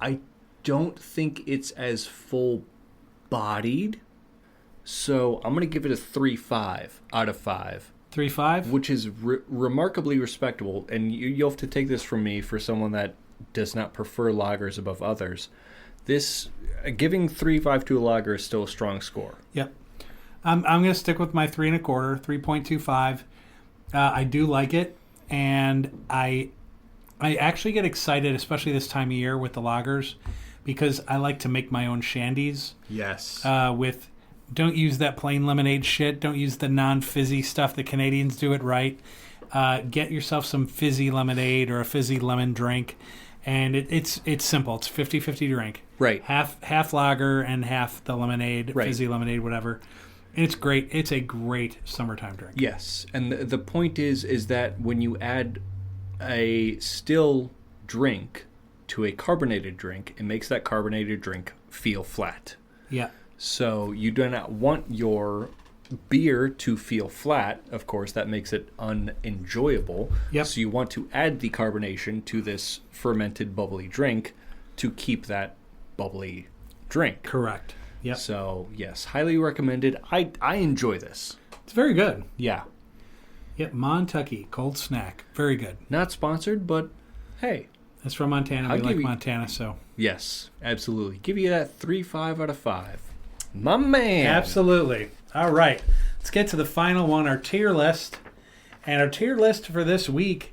I don't think it's as full-bodied, so I'm going to give it a 3.5 out of 5. 3.5? Which is remarkably respectable, and you'll have to take this from me for someone that does not prefer lagers above others. This, giving 3.5 to a lager is still a strong score. Yep. I'm going to stick with my 3.25, 3.25. I do like it, and I actually get excited, especially this time of year with the lagers, because I like to make my own shandies. Yes. Don't use that plain lemonade shit. Don't use the non-fizzy stuff. The Canadians do it right. Get yourself some fizzy lemonade or a fizzy lemon drink, and it's simple. It's 50-50 drink. Right. Half lager and half the lemonade, right. Fizzy lemonade, whatever. And it's great. It's a great summertime drink. Yes, and the point is that when you add a still drink to a carbonated drink, it makes that carbonated drink feel flat. Yeah. So you do not want your beer to feel flat. Of course, that makes it unenjoyable. Yep. So you want to add the carbonation to this fermented bubbly drink to keep that bubbly drink. Correct. Yep. So, yes, highly recommended. I enjoy this. It's very good. Yeah. Yep, Montucky, cold snack. Very good. Not sponsored, but hey. It's from Montana. We like Montana, so. Yes, absolutely. Give you that 3.5 out of 5. My man. Absolutely. All right. Let's get to the final one, our tier list. And our tier list for this week,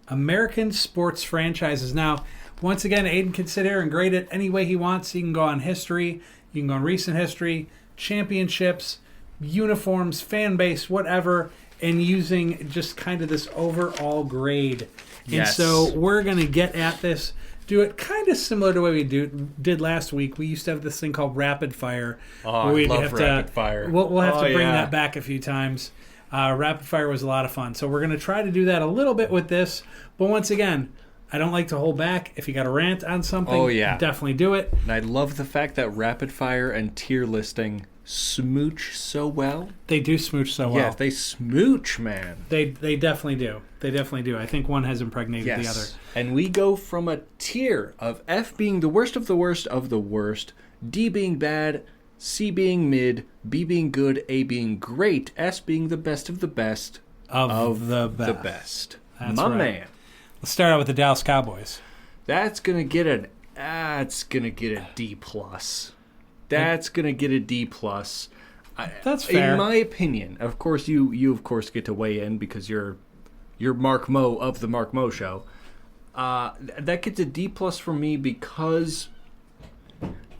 American sports franchises. Now, once again, Aiden can sit here and grade it any way he wants. He can go on history. You can go on recent history, championships, uniforms, fan base, whatever, and using just kind of this overall grade. Yes. And so we're going to get at this, do it kind of similar to the way we did last week. We used to have this thing called Rapid Fire. Oh, I love Rapid Fire. We'll have to bring that back a few times. Rapid Fire was a lot of fun. So we're going to try to do that a little bit with this. But once again, I don't like to hold back. If you got a rant on something, definitely do it. And I love the fact that Rapid Fire and tier listing smooch so well. They do smooch so well. Yeah, they smooch, man. They definitely do. They definitely do. I think one has impregnated the other. And we go from a tier of F being the worst of the worst of the worst, D being bad, C being mid, B being good, A being great, S being the best of the best of the best. That's My right. man. Let's start out with the Dallas Cowboys. That's gonna get a D plus. That's gonna get a D plus. That's fair. In my opinion. Of course, you of course get to weigh in because you're Mark Moe of the Mark Moe Show. That gets a D plus for me because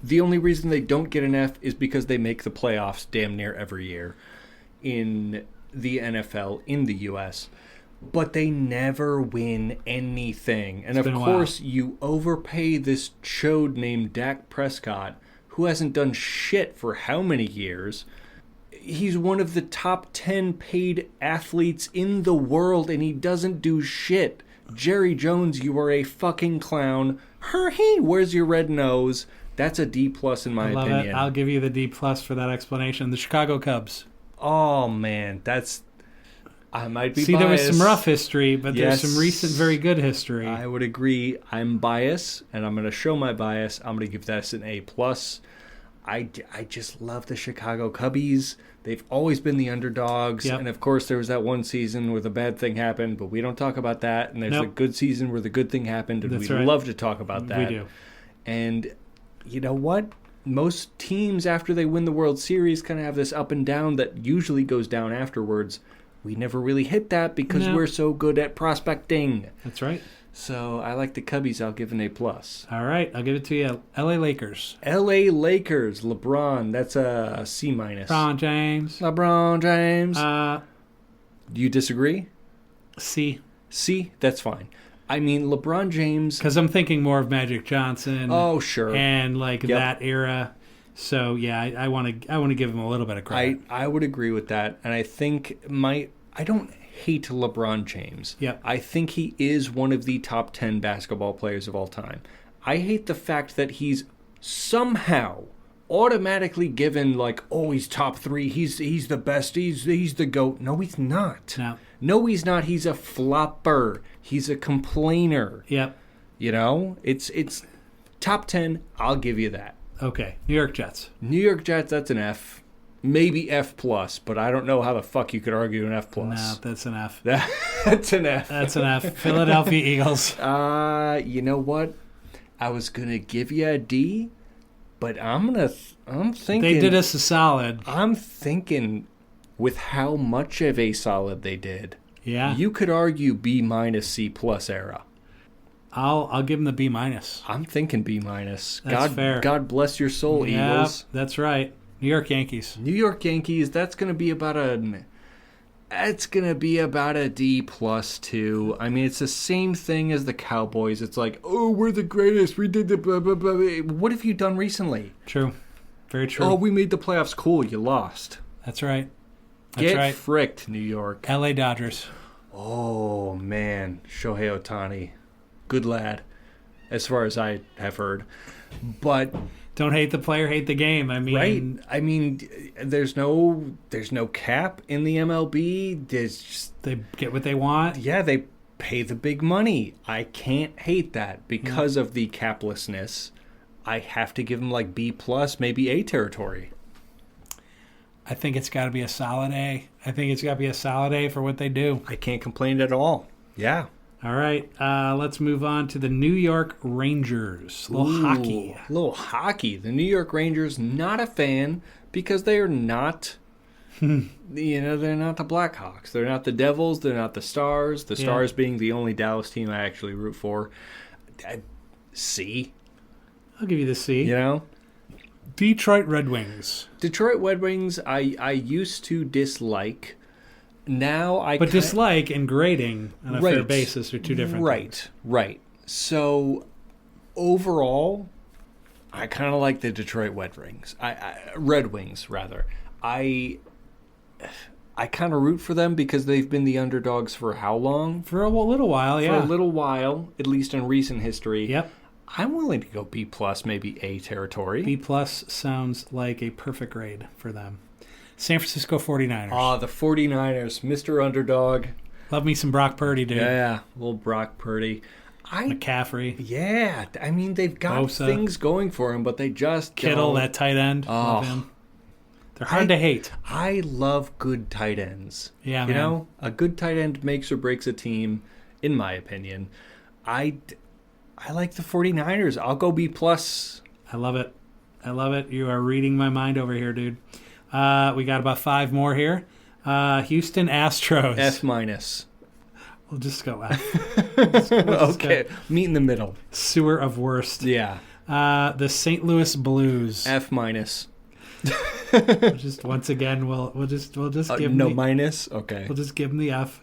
the only reason they don't get an F is because they make the playoffs damn near every year in the NFL in the U.S., but they never win anything. And of course, you overpay this chode named Dak Prescott, who hasn't done shit for how many years. He's one of the top 10 paid athletes in the world, and he doesn't do shit. Jerry Jones, you are a fucking clown. Hurry, where's your red nose? That's a D plus in my opinion. Love it. I'll give you the D plus for that explanation. The Chicago Cubs. Oh man, I might be biased. There was some rough history, but there's some recent very good history. I would agree. I'm biased, and I'm going to show my bias. I'm going to give that an A plus. I just love the Chicago Cubbies. They've always been the underdogs. Yep. And, of course, there was that one season where the bad thing happened, but we don't talk about that. And there's a good season where the good thing happened, and we'd love to talk about that. We do. And you know what? Most teams, after they win the World Series, kind of have this up and down that usually goes down afterwards. We never really hit that because we're so good at prospecting. That's right. So I like the Cubbies. I'll give an A+. All right. I'll give it to you. L.A. Lakers. L.A. Lakers. LeBron. That's a C-. LeBron James. LeBron James. Do you disagree? C. C? That's fine. I mean, LeBron James... Because I'm thinking more of Magic Johnson. Oh, sure. And that era. So yeah, I want to give him a little bit of credit. I would agree with that, and I think I don't hate LeBron James. Yep. I think he is one of the top 10 basketball players of all time. I hate the fact that he's somehow automatically given he's top 3. He's the best. He's the GOAT. No, he's not. No, he's not. He's a flopper. He's a complainer. Yep. You know, it's top 10. I'll give you that. Okay, New York Jets. New York Jets, that's an F. Maybe F+, but I don't know how the fuck you could argue an F+. No, that's an F. That's an F. That's an F. Philadelphia Eagles. You know what? I was going to give you a D, But I'm thinking They did us a solid. I'm thinking with how much of a solid they did. Yeah. You could argue B minus C plus era. I'll give them the B minus. I'm thinking B minus. That's fair. God bless your soul, Yeah, Eagles. that's right. New York Yankees. New York Yankees. That's gonna be about a D plus too. I mean, it's the same thing as the Cowboys. It's like, oh, we're the greatest. We did the blah, blah, blah. What have you done recently? True. Very true. Oh, we made the playoffs. Cool, you lost. That's right. Get fricked, New York. LA Dodgers. Oh, man. Shohei Ohtani. Good lad, as far as I have heard. But don't hate the player, hate the game. I mean, right? I mean, there's no cap in the MLB. They get what they want. Yeah, they pay the big money. I can't hate that because of the caplessness. I have to give them like B plus, maybe A territory. I think it's got to be a solid A. I think it's got to be a solid A for what they do. I can't complain at all. Yeah. All right, let's move on to the New York Rangers. A little hockey. A little hockey. The New York Rangers, not a fan because they are not, they're not the Blackhawks. They're not the Devils. They're not the Stars. The Stars being the only Dallas team I actually root for. C. I'll give you the C. You know? Detroit Red Wings. Detroit Red Wings, I used to dislike. Now But dislike and grading on a fair basis are two different things. Right. So overall, I kind of like the Detroit Red Wings. Red Wings rather. I kind of root for them because they've been the underdogs for how long? For a little while, yeah. For a little while, at least in recent history. Yep. I'm willing to go B plus, maybe A territory. B plus sounds like a perfect grade for them. San Francisco 49ers. Ah, the 49ers, Mr. Underdog. Love me some Brock Purdy, dude. Yeah, little Brock Purdy. McCaffrey. Yeah, I mean, they've got Bosa. things going for him, but they just Kittle, don't. that tight end. Love him. They're hard to hate. I love good tight ends. Yeah, you know, a good tight end makes or breaks a team, in my opinion. I like the 49ers. I'll go B plus. I love it. You are reading my mind over here, dude. We got about 5 more here. Houston Astros. F minus. We'll just go F. Okay, meet in the middle. Sewer of worst. Yeah. The St. Louis Blues. F minus. Just once again, we'll just give them no minus. Okay. We'll just give them the F.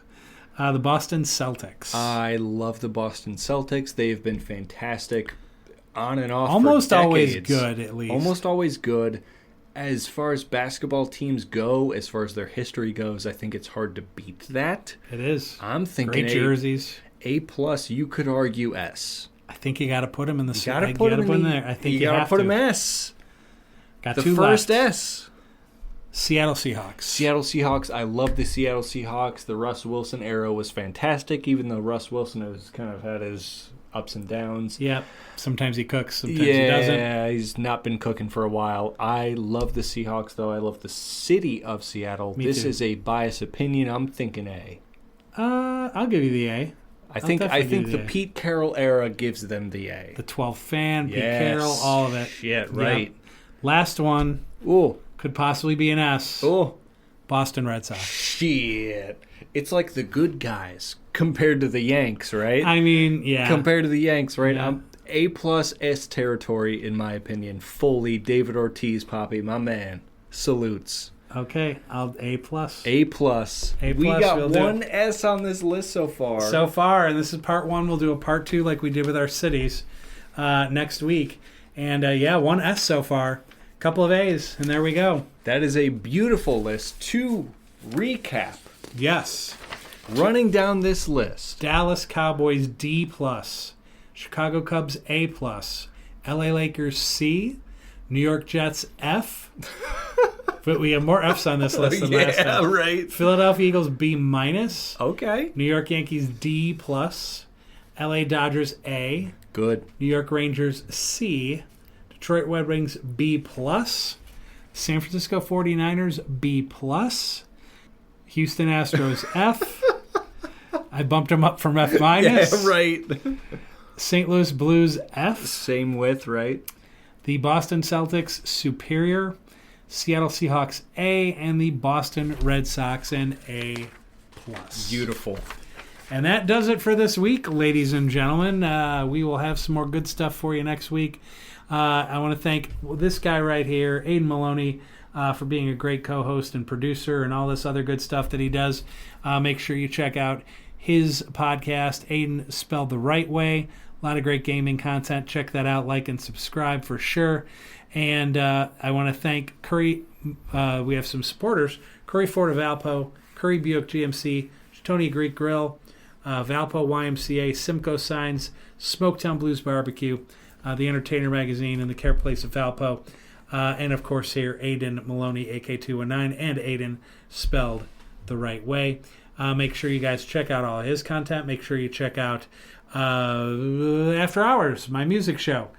The Boston Celtics. I love the Boston Celtics. They've been fantastic, on and off. Almost for always decades. good, at least. Almost always good. As far as basketball teams go, as far as their history goes, I think it's hard to beat that. It is. I'm thinking great jerseys. A plus. You could argue S. I think you got to put them in the. You got to put them in there. I think you got have to put them S. Got the 2 first left. S. Seattle Seahawks. Seattle Seahawks. I love the Seattle Seahawks. The Russ Wilson era was fantastic, even though Russ Wilson has kind of had his ups and downs. Yep. Sometimes he cooks, sometimes he doesn't. Yeah, he's not been cooking for a while. I love the Seahawks, though. I love the city of Seattle. This is a biased opinion. I'm thinking A. I'll give you the A. I think the Pete Carroll era gives them the A. The 12th fan, Pete Yes. Carroll, all of it. Shit, right. Yep. Last one. Ooh. Could possibly be an S. Oh. Boston Red Sox. Shit. It's like the good guys compared to the Yanks, right? I mean, yeah. Compared to the Yanks, right? Yeah. I'm A plus S territory, in my opinion. Fully David Ortiz, Poppy, my man. Salutes. Okay, I'll A plus. A plus. A plus. We got we'll one S on this list so far. So far, and this is part 1. We'll do a part 2 like we did with our cities next week. And one S so far. Couple of A's, and there we go. That is a beautiful list. To recap, Yes. running down this list. Dallas Cowboys D plus. Chicago Cubs A plus. LA Lakers C. New York Jets F. But we have more F's on this list than last time. Right. Philadelphia Eagles B minus. Okay. New York Yankees D plus. LA Dodgers A. Good. New York Rangers C. Detroit Red Wings B plus. San Francisco 49ers B plus. Houston Astros F. I bumped them up from F minus. Yeah, right. St. Louis Blues F. Same with, right? the Boston Celtics Superior, Seattle Seahawks A, and the Boston Red Sox an A+. Beautiful. And that does it for this week, ladies and gentlemen. We will have some more good stuff for you next week. I want to thank this guy right here, Aiden Maloney, for being a great co-host and producer and all this other good stuff that he does. Make sure you check out his podcast, Aiden Spelled the Right Way. A lot of great gaming content. Check that out. Like and subscribe for sure. And I want to thank Curry. We have some supporters. Curry Ford of Valpo, Curry Buick GMC, Tony Greek Grill, Valpo YMCA, Simcoe Signs, Smoketown Blues Barbecue, The Entertainer Magazine, and the Care Place of Valpo. And, of course, here, Aiden Maloney, AK219, and Aiden Spelled the Right Way. Make sure you guys check out all his content. Make sure you check out After Hours, my music show.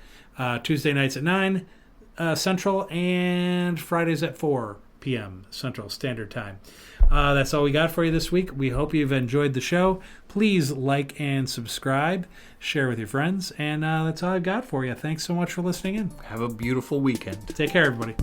Tuesday nights at 9 Central and Fridays at 4 p.m. Central Standard Time. That's all we got for you this week. We hope you've enjoyed the show. Please like and subscribe. Share with your friends. And that's all I've got for you. Thanks so much for listening in. Have a beautiful weekend. Take care, everybody.